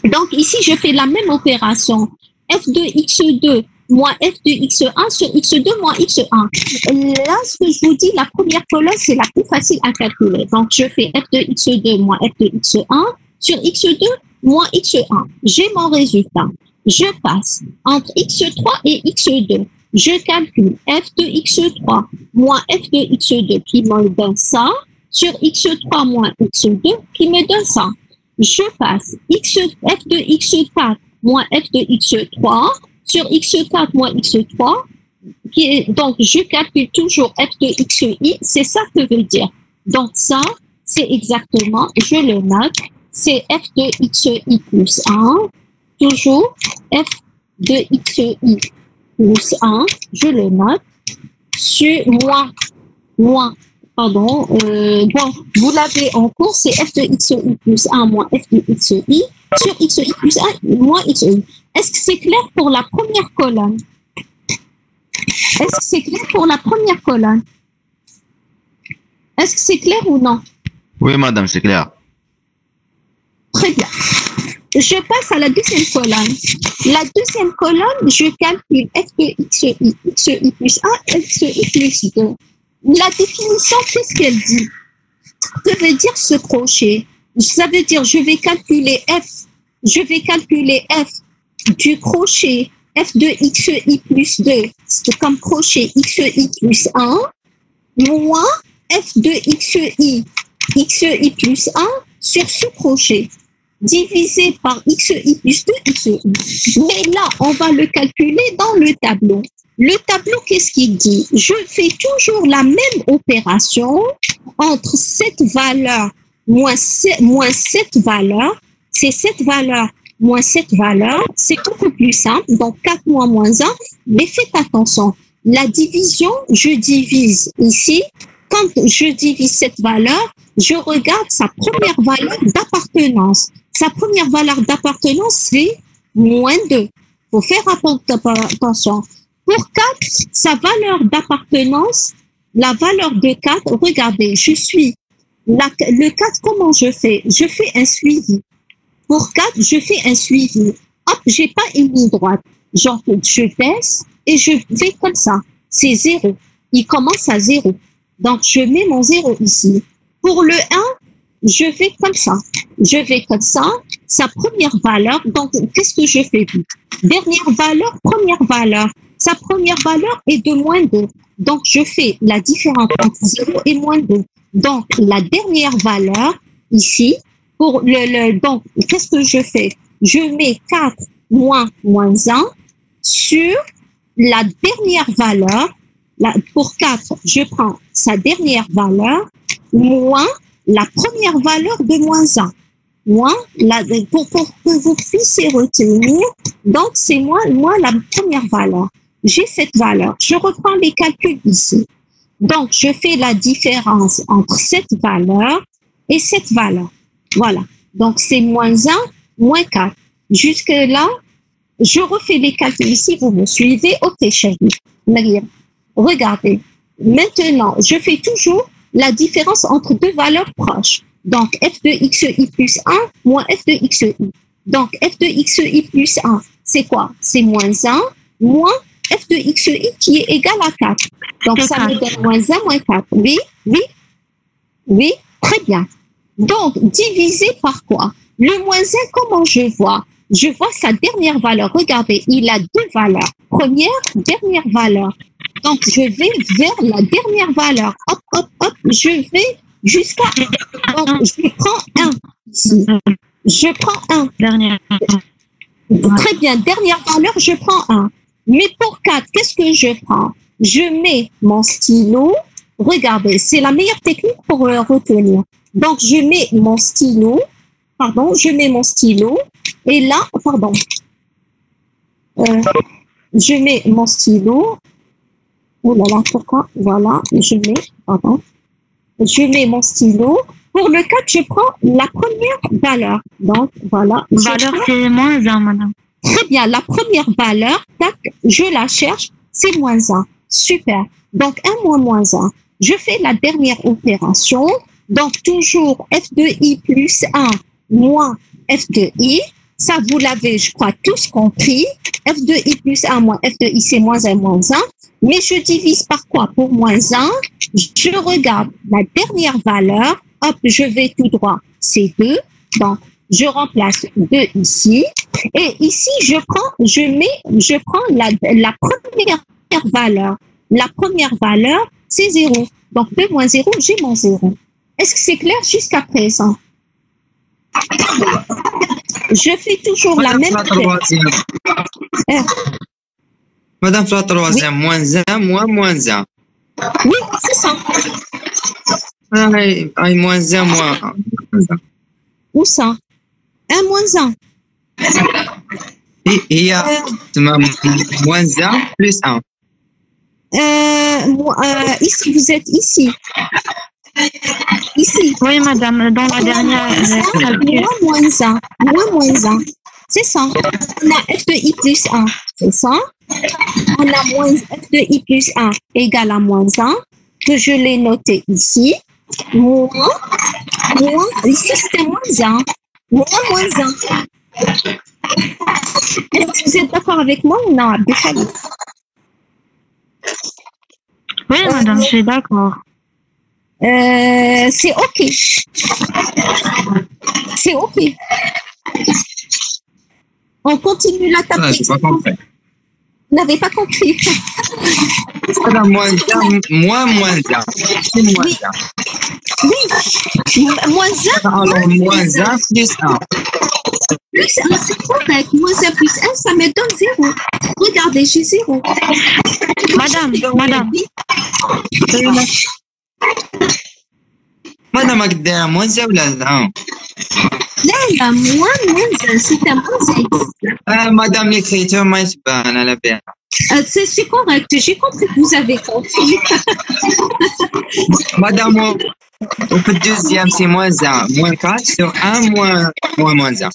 Speaker 1: Donc, ici, je fais la même opération. F de x2 moins f de x1 sur x2 moins x1. Là, ce que je vous dis, la première colonne, c'est la plus facile à calculer. Donc, je fais f de x2 moins f de x1 sur x2 moins x1. J'ai mon résultat. Je passe entre x3 et x2. Je calcule f de x3 moins f de x2 qui me donne ça sur x3 moins x2 qui me donne ça. Je passe f de x4 moins f de x3 sur x4 moins x3. Donc, je calcule toujours f de xi. C'est ça que veut dire. Donc, ça, c'est exactement, je le note, c'est f de xi plus 1. Toujours f de xi plus 1, je le note, sur moins, pardon, bon, vous l'avez en cours, c'est f de xi plus 1 moins f de xi sur xi plus 1 moins xi. Est-ce que c'est clair pour la première colonne? Est-ce que c'est clair pour la première colonne? Est-ce que c'est clair ou non?
Speaker 3: Oui, madame, c'est clair.
Speaker 1: Très bien. Je passe à la deuxième colonne. La deuxième colonne, je calcule f de xi plus 1, xi plus 2. La définition, qu'est-ce qu'elle dit? Que veut dire ce crochet? Ça veut dire je vais calculer f du crochet f de xi plus 2, c'est comme crochet xi plus 1, moins f de xi plus 1 sur ce crochet, divisé par xi plus 2 xi. Mais là, on va le calculer dans le tableau. Le tableau, qu'est-ce qu'il dit? Je fais toujours la même opération entre cette valeur moins cette valeur. C'est cette valeur moins cette valeur. C'est beaucoup plus simple. Donc, 4 moins 1. Mais faites attention. La division, je divise ici. Quand je divise cette valeur, je regarde sa première valeur d'appartenance. Sa première valeur d'appartenance, c'est moins 2. Il faut faire attention. Pour 4, sa valeur d'appartenance, la valeur de 4, regardez, le 4, comment je fais? Je fais un suivi. Pour 4, je fais un suivi. Hop, j'ai pas une ligne droite. Genre, je baisse et je vais comme ça. C'est 0. Il commence à 0. Donc, je mets mon 0 ici. Pour le 1, je vais comme ça. Je vais comme ça. Sa première valeur, donc, qu'est-ce que je fais? Dernière valeur, première valeur. Sa première valeur est de moins 2. Donc, je fais la différence entre 0 et moins 2. Donc, la dernière valeur, ici, pour donc, qu'est-ce que je fais? Je mets 4 moins 1 sur la dernière valeur. Pour 4, je prends sa dernière valeur moins la première valeur de moins 1. Pour que vous puissiez retenir, donc c'est moins la première valeur. J'ai cette valeur. Je reprends les calculs ici. Donc, je fais la différence entre cette valeur et cette valeur. Voilà. Donc, c'est moins 1, moins 4. Jusque-là, je refais les calculs ici. Vous me suivez? Ok, chérie. Mariam. Regardez. Maintenant, je fais toujours la différence entre deux valeurs proches. Donc, f de xi plus 1 moins f de xi. Donc, f de xi plus 1, c'est quoi? C'est moins 1 moins f de xi qui est égal à 4. Donc, ça me donne moins 1 moins 4. Oui, très bien. Donc, divisé par quoi? Le moins 1, comment je vois? Je vois sa dernière valeur. Regardez, il a deux valeurs. Première, dernière valeur. Donc, je vais vers la dernière valeur. Hop, hop, hop, je vais jusqu'à 1. Donc, je prends 1 ici. Je prends 1.
Speaker 2: Dernière.
Speaker 1: Très bien. Dernière valeur, je prends 1. Mais pour 4, qu'est-ce que je prends? Je mets mon stylo. Regardez, c'est la meilleure technique pour le retenir. Donc, je mets mon stylo. Pardon, je mets mon stylo. Et là, pardon. Je mets mon stylo. Oh là là, pourquoi? Voilà, je mets, pardon. Je mets mon stylo. Pour le 4, je prends la première valeur. Donc, voilà.
Speaker 2: Valeur, c'est moins 1, madame.
Speaker 1: Très bien. La première valeur, tac, je la cherche, c'est moins 1. Super. Donc, 1 moins 1. Je fais la dernière opération. Donc, toujours f de i plus 1 moins f de i. Ça, vous l'avez, je crois, tous compris. F de i plus 1 moins f de i, c'est moins 1 moins 1. Mais je divise par quoi? Pour moins 1, je regarde la dernière valeur. Hop, je vais tout droit. C'est 2. Donc, je remplace 2 ici. Et ici, je prends la première valeur. La première valeur, c'est 0. Donc, 2 moins 0, j'ai mon 0. Est-ce que c'est clair jusqu'à présent? Je fais toujours la même chose.
Speaker 6: Madame, la troisième, moins 1, moins 1.
Speaker 1: Oui, c'est ça.
Speaker 6: Moins 1, moins 1.
Speaker 1: Où ça? 1 moins 1.
Speaker 6: Il y a moins 1 plus 1.
Speaker 1: Ici, vous êtes ici. Ici.
Speaker 2: Oui, madame, dans la dernière
Speaker 1: Moins 1. Moins 1. C'est ça. On a f de i plus 1. C'est ça. On a moins f de i plus 1 égale à moins 1, que je l'ai noté ici. Moins, ici c'était moins 1. Moins 1. Est-ce que vous êtes d'accord avec moi ou non, Abdelhamid?
Speaker 2: Oui, madame, je suis d'accord.
Speaker 1: C'est OK. C'est OK. On continue la table.
Speaker 6: Je n'ai pas compris.
Speaker 1: Vous n'avez pas compris.
Speaker 6: Madame, moins 1, moins 1. C'est moins 1.
Speaker 1: Oui. Moins 1.
Speaker 6: Alors, moins 1 plus 1.
Speaker 1: Plus 1, c'est correct. Moins 1 plus 1, ça me donne 0. Regardez, j'ai 0.
Speaker 2: Madame.
Speaker 6: Madame, قدام moins 1 ولا لا؟
Speaker 1: لا moins 1, c'est un moins 1.
Speaker 6: Madame, l'écriture ما يتبان على بها.
Speaker 1: C'est correct, j'ai compris que vous avez compris.
Speaker 6: Madame, au deuxième, c'est moins 1, moins 4 sur 1, moins 1.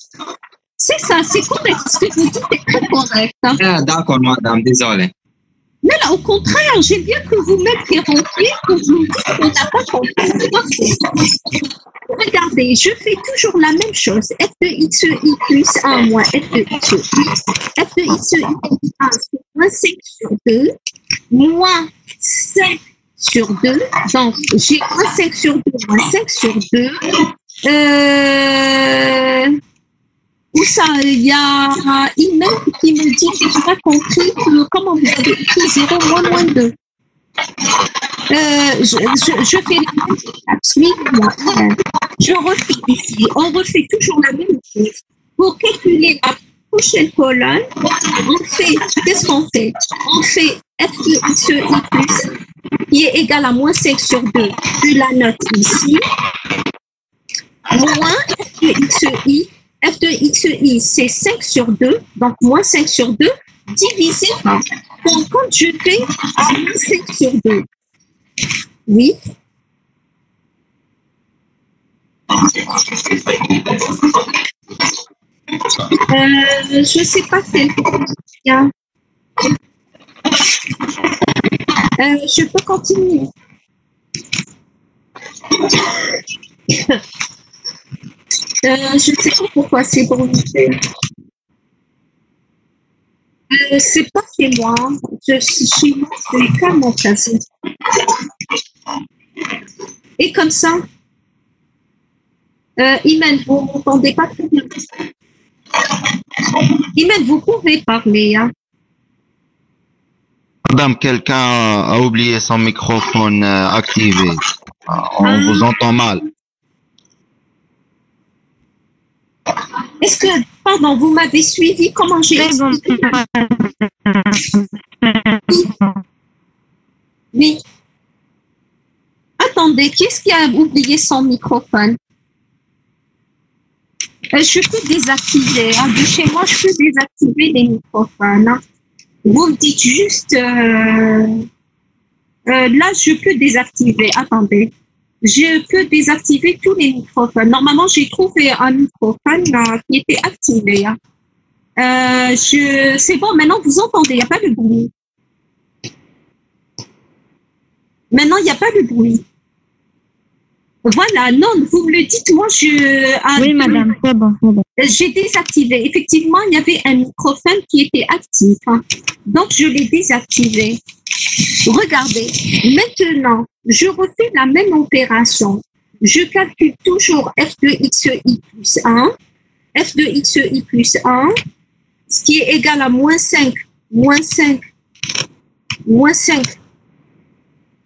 Speaker 1: C'est ça, c'est correct. Ce que vous dites est très correct.
Speaker 6: D'accord, madame, désolé.
Speaker 1: Mais là, au contraire, j'aime bien que vous m'interrompiez, que vous me dites qu'on n'a pas compris. C'est parfait. Regardez, je fais toujours la même chose. F de x i plus 1 moins f de x i. F de x i plus 1, c'est moins 5 sur 2, moins 5 sur 2. Donc, j'ai moins 5 sur 2, moins 5 sur 2. Où ça, il y a Imen qui me dit que je n'ai pas compris comment vous avez écrit 0 moins 2. Je fais la même étape. Suivez-moi. Je refais ici. On refait toujours la même chose. Pour calculer la prochaine colonne, qu'est-ce qu'on fait? On fait f de x i plus qui est égal à moins 5 sur 2. Je la note ici. Moins f de x i. F de x i, c'est 5 sur 2, donc moins 5 sur 2, divisé par. Donc, quand je fais moins 5 sur 2, oui. Je ne sais pas quel. Je peux continuer. Je ne sais pas pourquoi c'est bruité. C'est pas chez moi. Chez moi, c'est calme en principe. Et comme ça, Imen, vous ne m'entendez pas très bien. Imen, vous pouvez parler. Hein.
Speaker 3: Madame, quelqu'un a oublié son microphone activé. On vous entend mal.
Speaker 1: Est-ce que, pardon, vous m'avez suivi? Comment j'ai
Speaker 2: C'est bon.
Speaker 1: expliqué? Oui. Attendez, qui est-ce qui a oublié son microphone? Je peux désactiver. Hein. De chez moi, je peux désactiver les microphones. Hein. Vous me dites juste... là, je peux désactiver. Attendez. Je peux désactiver tous les microphones. Normalement, j'ai trouvé un microphone qui était activé. Hein. C'est bon, maintenant, vous entendez. Il n'y a pas de bruit. Maintenant, il n'y a pas de bruit. Voilà, non, vous me le dites, moi,
Speaker 2: Oui, madame, c'est bon, c'est bon.
Speaker 1: j'ai désactivé. Effectivement, il y avait un microphone qui était actif. Hein. Donc, je l'ai désactivé. Regardez, maintenant, je refais la même opération. Je calcule toujours f de xi plus 1, f de xi plus 1, ce qui est égal à moins 5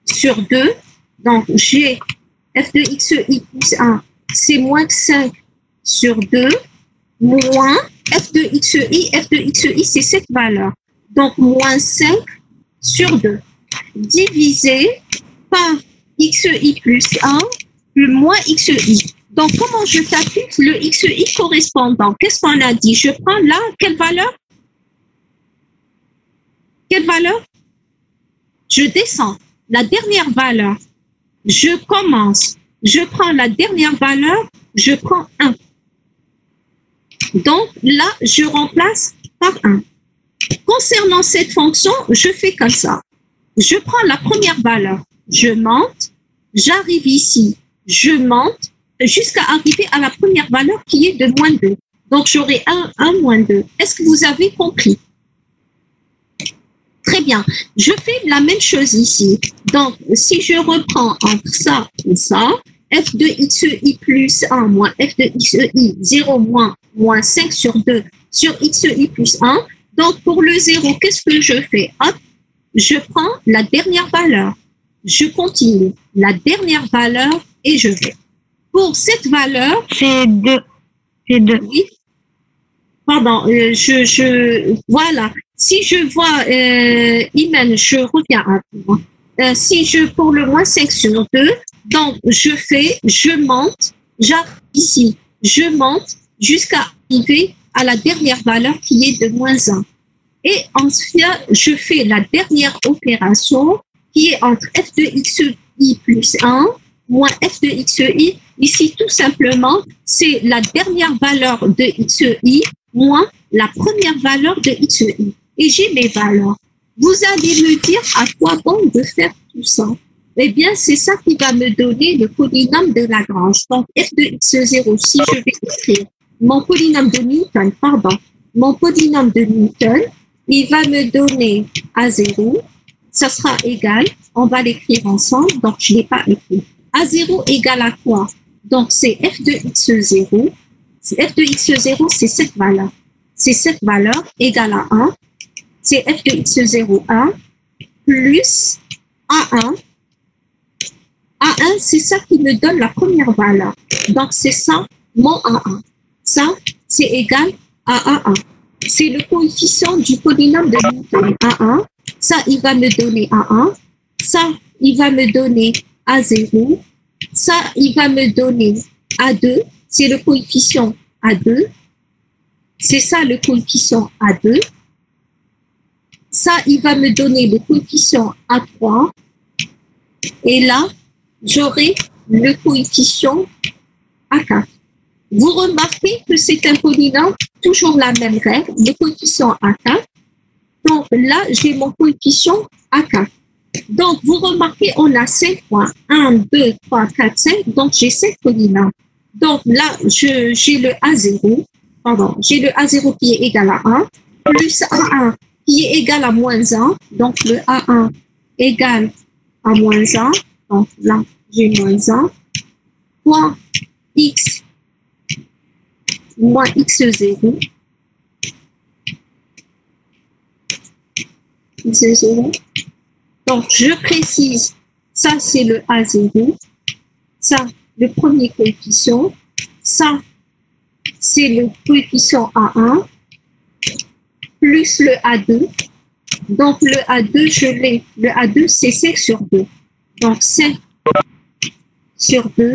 Speaker 1: sur 2. Donc, j'ai f de xi plus 1, c'est moins 5 sur 2, moins f de xi, c'est cette valeur. Donc, moins 5 sur 2, divisé par xi plus 1, plus moins xi. Donc, comment je calcule le xi correspondant? Qu'est-ce qu'on a dit? Je prends là, quelle valeur? Quelle valeur? Je descends. La dernière valeur. Je commence. Je prends la dernière valeur. Je prends 1. Donc, là, je remplace par 1. Concernant cette fonction, je fais comme ça. Je prends la première valeur. Je monte. J'arrive ici. Je monte jusqu'à arriver à la première valeur qui est de moins 2. Donc, j'aurai 1 moins 2. Est-ce que vous avez compris? Très bien. Je fais la même chose ici. Donc, si je reprends entre ça et ça, f de xi plus 1 moins f de xi 0 moins 5 sur 2 sur xi plus 1. Donc, pour le 0, qu'est-ce que je fais? Hop, je prends la dernière valeur. Je continue. La dernière valeur et je vais. Pour cette valeur...
Speaker 2: C'est 2. C'est 2.
Speaker 1: Oui. Pardon, voilà. Si je vois, Imen, je reviens à vous. Si je, pour le moins 5 sur 2, donc je monte, j'arrive ici, je monte jusqu'à arriver à la dernière valeur qui est de moins 1. Et ensuite, je fais la dernière opération qui est entre f de xi plus 1 moins f de xi. Ici, tout simplement, c'est la dernière valeur de xi moins la première valeur de xi. Et j'ai mes valeurs. Vous allez me dire à quoi bon de faire tout ça. Eh bien, c'est ça qui va me donner le polynôme de Lagrange. Donc, f de x0, si je vais écrire mon polynôme de Newton, mon polynôme de Newton, il va me donner A0, ça sera égal, on va l'écrire ensemble, donc je ne l'ai pas écrit. A0 égale à quoi? Donc, c'est f de x0. F de x0, c'est cette valeur. C'est cette valeur égale à 1. C'est f de x0, 1, plus A1. A1, c'est ça qui me donne la première valeur. Donc, c'est ça, mon A1. Ça, c'est égal à A1. C'est le coefficient du polynôme de Newton, A1. Ça, il va me donner A1. Ça, il va me donner A0. Ça, il va me donner A2. C'est le coefficient A2. C'est ça, le coefficient A2. Ça, il va me donner le coefficient A3. Et là, j'aurai le coefficient A4. Vous remarquez que c'est un polynôme, toujours la même règle, le coefficient A4. Donc là, j'ai mon coefficient A4. Donc, vous remarquez, on a 5 points. 1, 2, 3, 4, 5. Donc, j'ai 5 polynômes. Donc là, j'ai le A0. Pardon, j'ai le A0 qui est égal à 1, plus A1 qui est égal à moins 1. Donc, le A1 égale à moins 1. Donc là, j'ai moins 1. Point X moins X0. X0. Donc, je précise, ça, c'est le A0. Ça, le premier coefficient. Ça, c'est le coefficient A1 plus le A2. Donc, le A2, je l'ai. Le A2, c'est 5 sur 2. Donc, 5 sur 2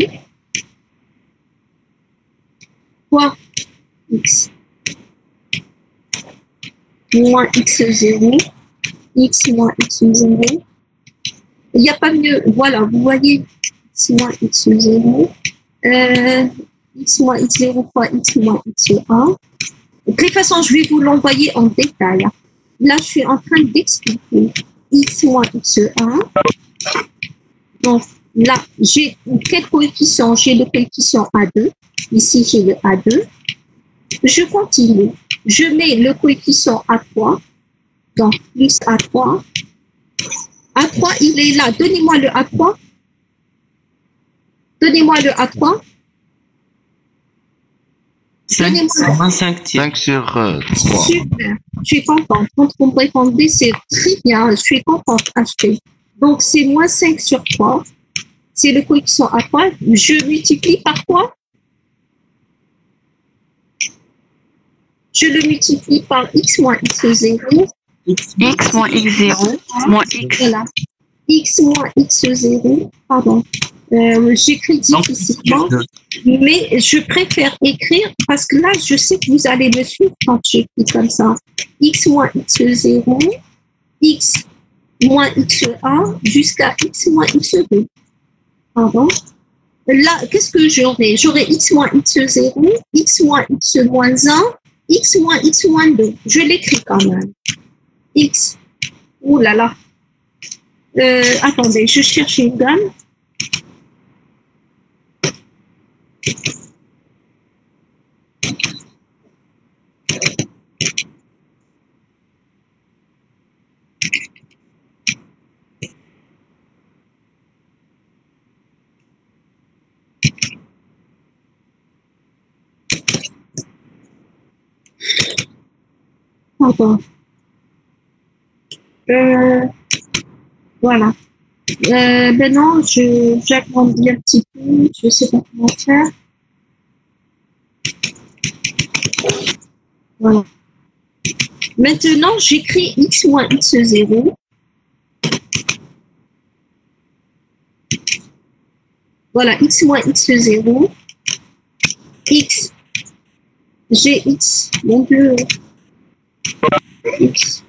Speaker 1: fois x moins x0, x moins x0. Il n'y a pas mieux. Voilà, vous voyez, x moins x0, x moins x0 fois x moins x1. De toute façon, je vais vous l'envoyer en détail. Là, je suis en train d'expliquer x moins x1. Donc, là, j'ai quel coefficient? J'ai le coefficient A2. Ici, j'ai le A2. Je continue. Je mets le coefficient A3. Donc, plus A3. A3, il est là. Donnez-moi le A3. Donnez-moi le A3.
Speaker 6: 5 tiers.
Speaker 3: 5 sur 3.
Speaker 1: Super. Je suis contente. Quand vous me répondez, c'est très bien. Je suis contente. Acheter. Donc, c'est moins 5 sur 3. C'est le coefficient A3. Je multiplie par quoi? Je le multiplie par x moins x0.
Speaker 2: X moins x0 moins x.
Speaker 1: Voilà. X moins x0. Pardon. J'écris difficilement, mais je préfère écrire parce que là, je sais que vous allez me suivre quand j'écris comme ça. X moins x0, x moins x1 jusqu'à x moins x2. Pardon. Là, qu'est-ce que j'aurai? J'aurai x moins x0, x moins x moins 1, x moins x moins 2. Je l'écris quand même. X. Ouh là là. Attendez, je cherche une gamme. Pardon. Voilà. Maintenant, j'agrandis un petit peu. Je ne sais pas comment faire. Voilà. Maintenant, j'écris x moins x0. Voilà, x moins x0. X. J'ai x. Mon Dieu. X.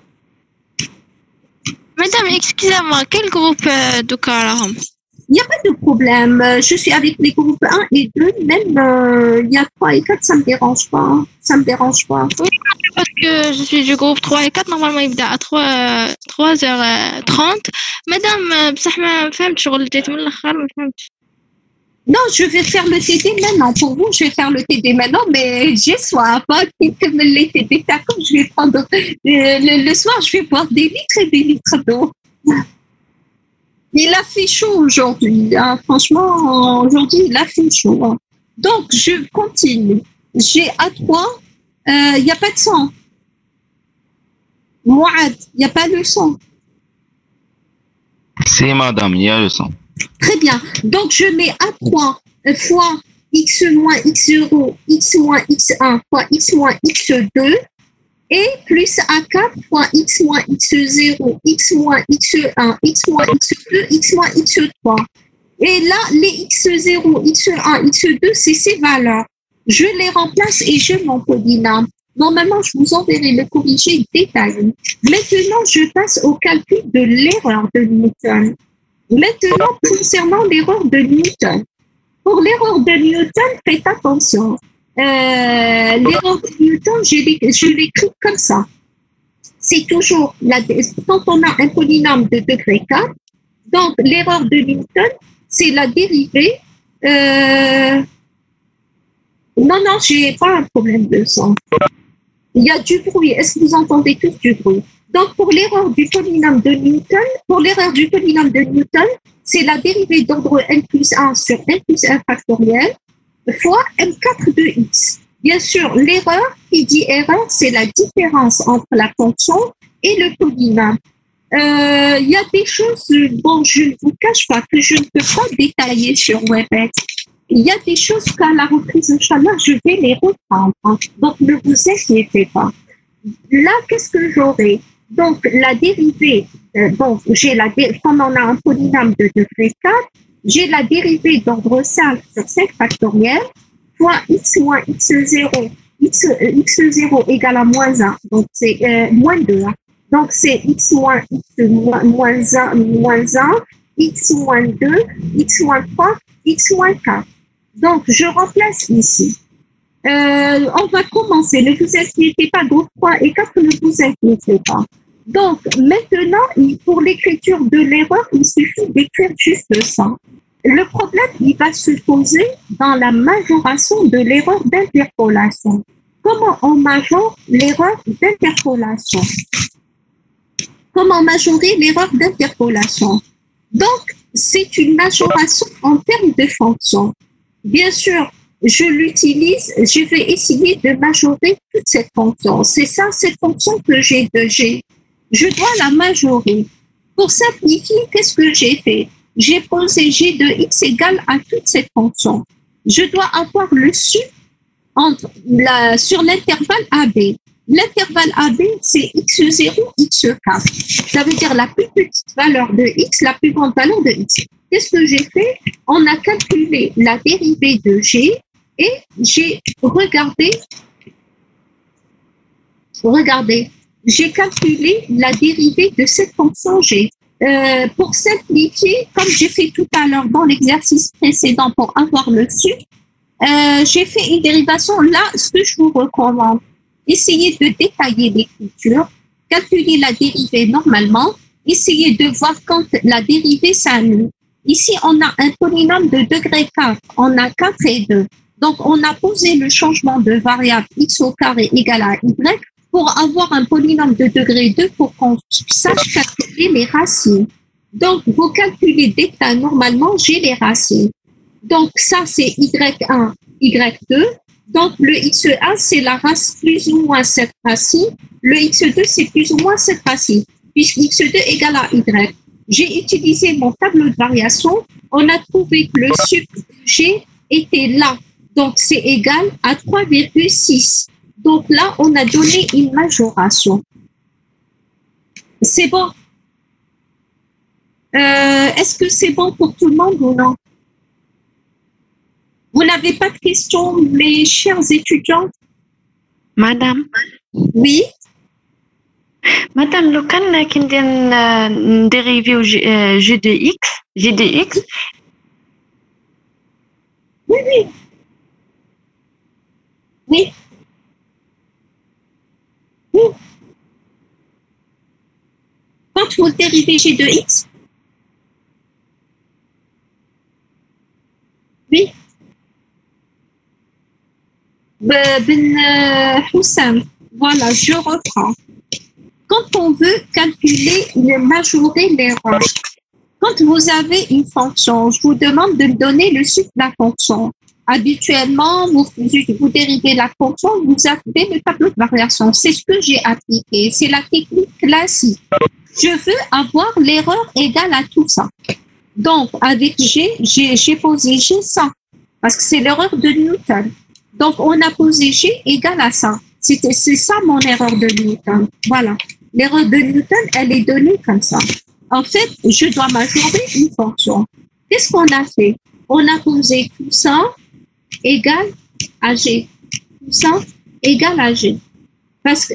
Speaker 7: Madame, excusez-moi, quel groupe de Karaham?
Speaker 1: Il n'y a pas de problème. Je suis avec les groupes 1 et 2. Même il y a 3 et 4, ça ne me dérange pas. Ça me dérange pas.
Speaker 7: Oui, parce que je suis du groupe 3 et 4. Normalement, il y a à 3h30. Madame, بصح ما فهمتش غلطيت من الآخر ما فهمتش.
Speaker 1: Non, je vais faire le TD maintenant. Pour vous, je vais faire le TD maintenant, mais j'ai soif. Hein. Comme les TD, je vais prendre le soir, je vais boire des litres et des litres d'eau. Il a fait chaud aujourd'hui. Hein. Franchement, aujourd'hui, il a fait chaud. Hein. Donc, je continue. J'ai A3, il n'y a pas de sang. Mouad, il n'y a pas de sang.
Speaker 3: Si, madame, il y a le son.
Speaker 1: Très bien. Donc, je mets A3 fois x moins x0, x moins x1 fois x moins x2 et plus A4 fois x moins x0, x moins x1, x moins x2, x moins x3. Et là, les x0, x1, x2, c'est ces valeurs. Je les remplace et je mon polynôme. Normalement, je vous enverrai le corrigé détaillé. Maintenant, je passe au calcul de l'erreur de Newton. Maintenant, concernant l'erreur de Newton. Pour l'erreur de Newton, faites attention. L'erreur de Newton, je l'écris comme ça. C'est toujours, quand on a un polynôme de degré 4, donc l'erreur de Newton, c'est la dérivée. Non, j'ai pas un problème de son. Il y a du bruit. Est-ce que vous entendez tous du bruit? Donc, pour l'erreur du polynôme de Newton, c'est la dérivée d'ordre n plus 1 sur n plus 1 factoriel fois m4 de x. Bien sûr, l'erreur, qui dit erreur, c'est la différence entre la fonction et le polynôme. Il y a des choses dont je ne vous cache pas que je ne peux pas détailler sur WebEx. il y a des choses qu'à la reprise, Inch'Allah, je vais les reprendre. Donc, ne vous inquiétez pas. Là, qu'est-ce que j'aurai? Donc, la dérivée, donc, comme on a un polynôme de degré 4, j'ai la dérivée d'ordre 5 sur 5 factoriel, fois x moins x0, x0 égale à moins 1, donc c'est moins 2. Hein. Donc, c'est x moins x moins 1, x moins 2, x moins 3, x moins 4. Donc, je remplace ici. On va commencer. Ne vous inquiétez pas, groupe 3 et 4, ne vous inquiétez pas. Donc, maintenant, pour l'écriture de l'erreur, il suffit d'écrire juste ça. Le problème, il va se poser dans la majoration de l'erreur d'interpolation. Comment on majore l'erreur d'interpolation? Comment majorer l'erreur d'interpolation? Donc, c'est une majoration en termes de fonction. Bien sûr, je l'utilise, je vais essayer de majorer toute cette fonction. C'est ça, cette fonction que j'ai de G. Je dois la majorer. Pour simplifier, qu'est-ce que j'ai fait? J'ai posé G de X égale à toute cette fonction. Je dois avoir le sup sur l'intervalle AB. L'intervalle AB, c'est X0, X4. Ça veut dire la plus petite valeur de X, la plus grande valeur de X. Qu'est-ce que j'ai fait? On a calculé la dérivée de G et j'ai regardé, j'ai calculé la dérivée de cette fonction G. Pour simplifier, comme j'ai fait tout à l'heure dans l'exercice précédent pour avoir le sup, j'ai fait une dérivation. Là, ce que je vous recommande, essayez de détailler l'écriture, calculer la dérivée normalement, essayez de voir quand la dérivée s'annule. Ici, on a un polynôme de degré 4, on a 4 et 2. Donc, on a posé le changement de variable x au carré égale à y pour avoir un polynôme de degré 2 pour qu'on sache calculer les racines. Donc, vous calculez dès que normalement, j'ai les racines. Donc, ça, c'est y1, y2. Donc, le x1, c'est la race plus ou moins cette racine. Le x2, c'est plus ou moins cette racine, puisque x2 égale à y. J'ai utilisé mon tableau de variation. On a trouvé que le sup G était là. Donc, c'est égal à 3,6. Donc là, on a donné une majoration. C'est bon. Est-ce que c'est bon pour tout le monde ou non? Vous n'avez pas de questions, mes chers étudiants?
Speaker 2: Madame.
Speaker 1: Oui.
Speaker 2: Madame, le cas qui est dérivé au G de X,
Speaker 1: Oui, oui. Oui. Oui. Quand vous dérivez G de X, oui. Houssam, voilà, je reprends. Quand on veut calculer, majorer l'erreur, quand vous avez une fonction, je vous demande de me donner le sup de la fonction. Habituellement, vous dérivez la fonction, vous avez le tableau de variation. C'est ce que j'ai appliqué. C'est la technique classique. Je veux avoir l'erreur égale à tout ça. Donc, avec G, j'ai posé G 100 parce que c'est l'erreur de Newton. Donc, on a posé G égale à ça. C'est ça mon erreur de Newton. Voilà. L'erreur de Newton, elle est donnée comme ça. En fait, je dois majorer une fonction. Qu'est-ce qu'on a fait? On a posé tout ça égale à G. Tout ça égale à G. Parce que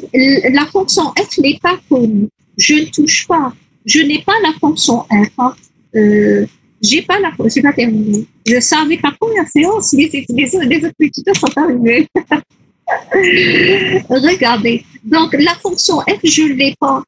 Speaker 1: la fonction f n'est pas connue. Je ne touche pas. Je n'ai pas la fonction f. Hein. J'ai pas terminé. Je savais qu'à la première séance, les étudiants sont arrivés. Regardez. Donc, la fonction f, je ne l'ai pas.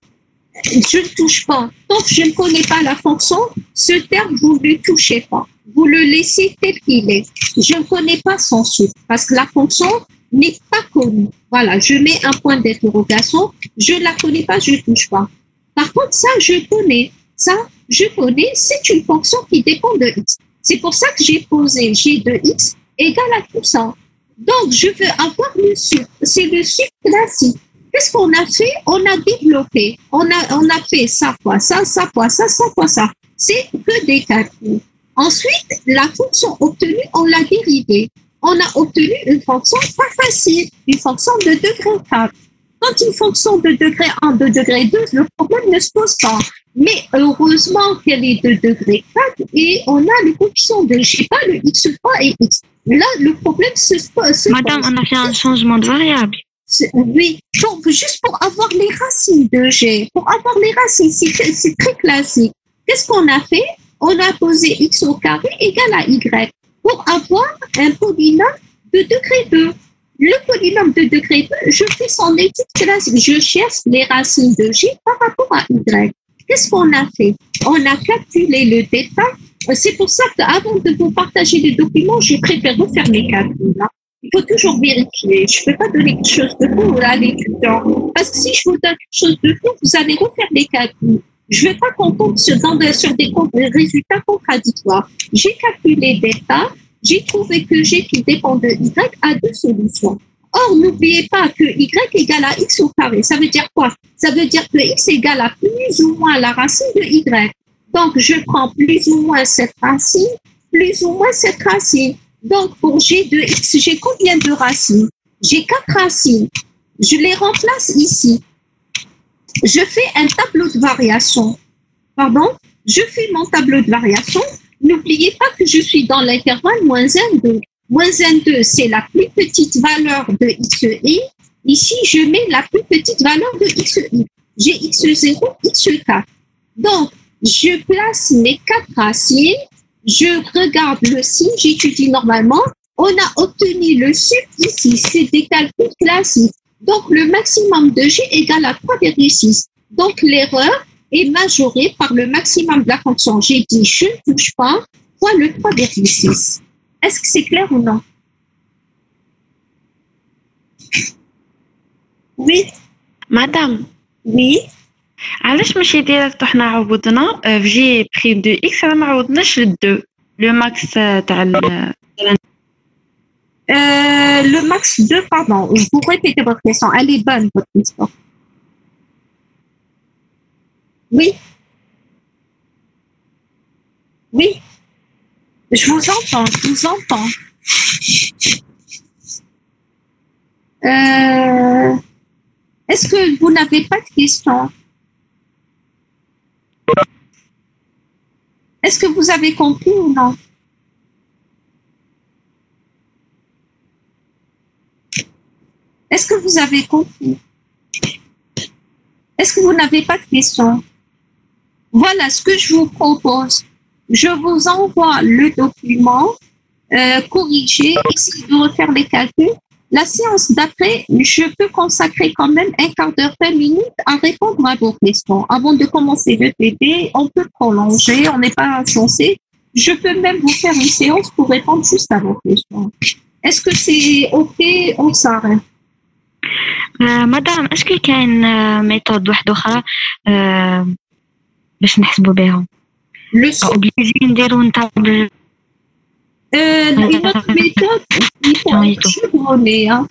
Speaker 1: Je ne touche pas. Tant que je ne connais pas la fonction, ce terme, vous ne le touchez pas. Vous le laissez tel qu'il est. Je ne connais pas son sup parce que la fonction n'est pas connue. Voilà, je mets un point d'interrogation. Je ne la connais pas, je ne touche pas. Par contre, ça, je connais. Ça, je connais, c'est une fonction qui dépend de x. C'est pour ça que j'ai posé g de x égale à tout ça. Donc, je veux avoir le sup. C'est le sup classique. Qu'est-ce qu'on a fait? On a développé. On a fait ça fois ça, ça fois ça, ça fois ça. C'est que des calculs. Ensuite, la fonction obtenue, on l'a dérivée. On a obtenu une fonction pas facile, une fonction de degré 4. Quand une fonction de degré 1, de degré 2, le problème ne se pose pas. Mais heureusement qu'elle est de degré 4 et on a les coefficients de G, pas le x3 et x. Là, le problème se pose.
Speaker 2: Madame, on a fait un changement de variable.
Speaker 1: Oui, donc juste pour avoir les racines de G, pour avoir les racines, c'est très classique. Qu'est-ce qu'on a fait? On a posé x au carré égale à y pour avoir un polynôme de degré 2. Le polynôme de degré 2, je fais son étude classique. Je cherche les racines de G par rapport à y. Qu'est-ce qu'on a fait? On a calculé le delta. C'est pour ça qu'avant de vous partager les documents, je préfère refaire mes calculs. Il faut toujours vérifier. Je ne peux pas donner quelque chose de faux à l'étudiant. Parce que si je vous donne quelque chose de faux, vous allez refaire les calculs. Je ne veux pas qu'on tombe sur des résultats contradictoires. J'ai calculé delta. J'ai trouvé que G qui dépend de Y a deux solutions. Or, n'oubliez pas que Y égale à X au carré. Ça veut dire quoi? Ça veut dire que X égale à plus ou moins la racine de Y. Donc, je prends plus ou moins cette racine, plus ou moins cette racine. Donc, pour G de X, j'ai combien de racines? J'ai 4 racines. Je les remplace ici. Je fais un tableau de variation. Pardon? Je fais mon tableau de variation. N'oubliez pas que je suis dans l'intervalle moins N2. Moins N2, c'est la plus petite valeur de XI. Ici, je mets la plus petite valeur de XI. J'ai X0, X4. Donc, je place mes 4 racines. Je regarde le signe, j'étudie normalement. On a obtenu le chiffre ici. C'est des calculs classiques. Donc, le maximum de G égale à 3,6. Donc, l'erreur est majorée par le maximum de la fonction. J'ai dit, je ne touche pas, fois le 3,6. Est-ce que c'est clair ou non? Oui.
Speaker 7: Madame,
Speaker 1: Oui.
Speaker 7: علاش ماشي ديريكت حنا عوضنا في جي بريم دو اكس انا ما عوضناش للدو لو ماكس تاع
Speaker 1: Le max 2, pardon, vous répétez votre question. Elle est bonne, votre question. Oui. Oui. Je vous entends, je vous entends. Est-ce que vous n'avez pas de questions? Est-ce que vous avez compris ou non? Est-ce que vous avez compris? Est-ce que vous n'avez pas de questions? Voilà ce que je vous propose. Je vous envoie le document corrigé, essayez de refaire les calculs. La séance d'après, je peux consacrer quand même un quart d'heure, 20 minutes à répondre à vos questions. Avant de commencer le TD, on peut prolonger, on n'est pas censé. Je peux même vous faire une séance pour répondre juste à vos questions. Est-ce que c'est OK? On s'arrête.
Speaker 2: مدام اسكو كاين ميثود واحده اخرى باش نحسبوا بها اوبليجي نديرو نطابل
Speaker 1: Une autre méthode, il faut être chevronné. Hein.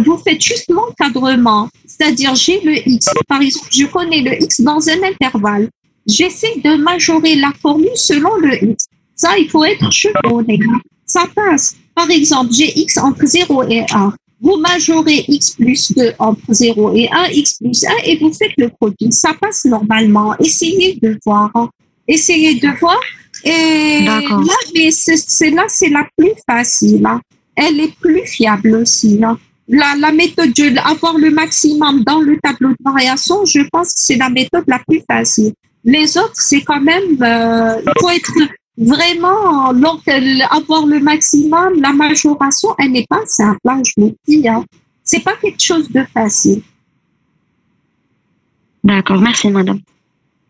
Speaker 1: Vous faites juste l'encadrement. C'est-à-dire, j'ai le X. Par exemple, je connais le X dans un intervalle. J'essaie de majorer la formule selon le X. Ça, il faut être chevronné. Ça passe. Par exemple, j'ai X entre 0 et 1. Vous majorez X plus 2 entre 0 et 1, X plus 1, et vous faites le produit. Ça passe normalement. Essayez de voir. Hein. Essayez de voir. Et là, c'est la plus facile. Hein. Elle est plus fiable aussi. Hein. La méthode d'avoir le maximum dans le tableau de variation, je pense que c'est la méthode la plus facile. Les autres, c'est quand même, il faut être vraiment, avoir le maximum, la majoration, elle n'est pas simple, hein, je vous le dis. Hein. C'est pas quelque chose de facile.
Speaker 2: D'accord, merci madame.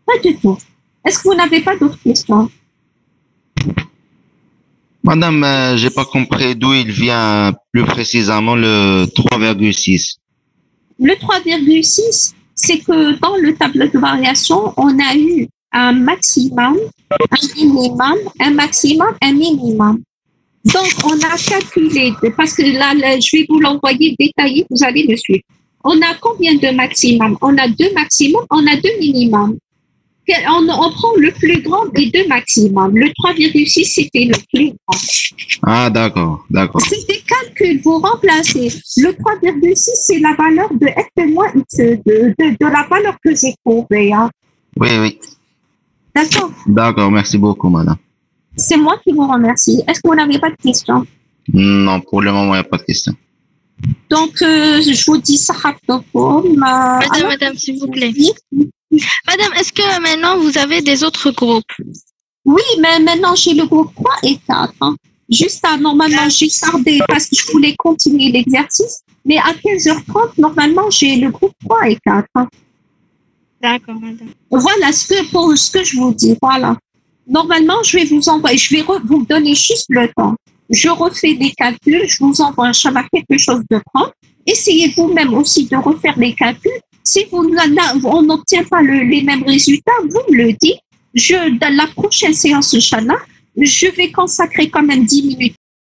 Speaker 1: Pas du tout. Est-ce que vous n'avez pas d'autres questions?
Speaker 3: Madame, j'ai pas compris d'où il vient plus précisément le 3,6.
Speaker 1: Le 3,6, c'est que dans le tableau de variation, on a eu un maximum, un minimum, un maximum, un minimum. Donc, on a calculé, parce que là, je vais vous l'envoyer détaillé, vous allez le suivre. On a combien de maximum? On a 2 maximums, on a 2 minimums. On prend le plus grand des deux maximum. Le 3,6, c'était le plus grand.
Speaker 3: Ah, d'accord, d'accord.
Speaker 1: C'est des calculs, vous remplacez. Le 3,6, c'est la valeur de f de moins x, de la valeur que j'ai trouvée. Hein.
Speaker 3: Oui, oui.
Speaker 1: D'accord.
Speaker 3: D'accord, merci beaucoup, madame.
Speaker 1: C'est moi qui vous remercie. Est-ce que vous n'avez pas de questions?
Speaker 3: Non, pour le moment, il n'y a pas de question.
Speaker 1: Donc, je vous dis ça.
Speaker 8: Madame, s'il vous plaît. Madame, est-ce que maintenant vous avez des autres groupes?
Speaker 1: Oui, mais maintenant j'ai le groupe 3 et 4. Hein. Juste à, normalement, j'ai tardé parce que je voulais continuer l'exercice. Mais à 15h30, normalement, j'ai le groupe 3 et 4. Hein.
Speaker 8: D'accord, madame.
Speaker 1: Voilà ce que je vous dis. Voilà. Normalement, je vais vous envoyer, je vais vous donner juste le temps. Je refais des calculs, je vous envoie quelque chose de prendre. Essayez vous-même aussi de refaire les calculs. Si on n'obtient pas les mêmes résultats, vous me le dites. Dans la prochaine séance, Inch'Allah, je vais consacrer quand même 10 minutes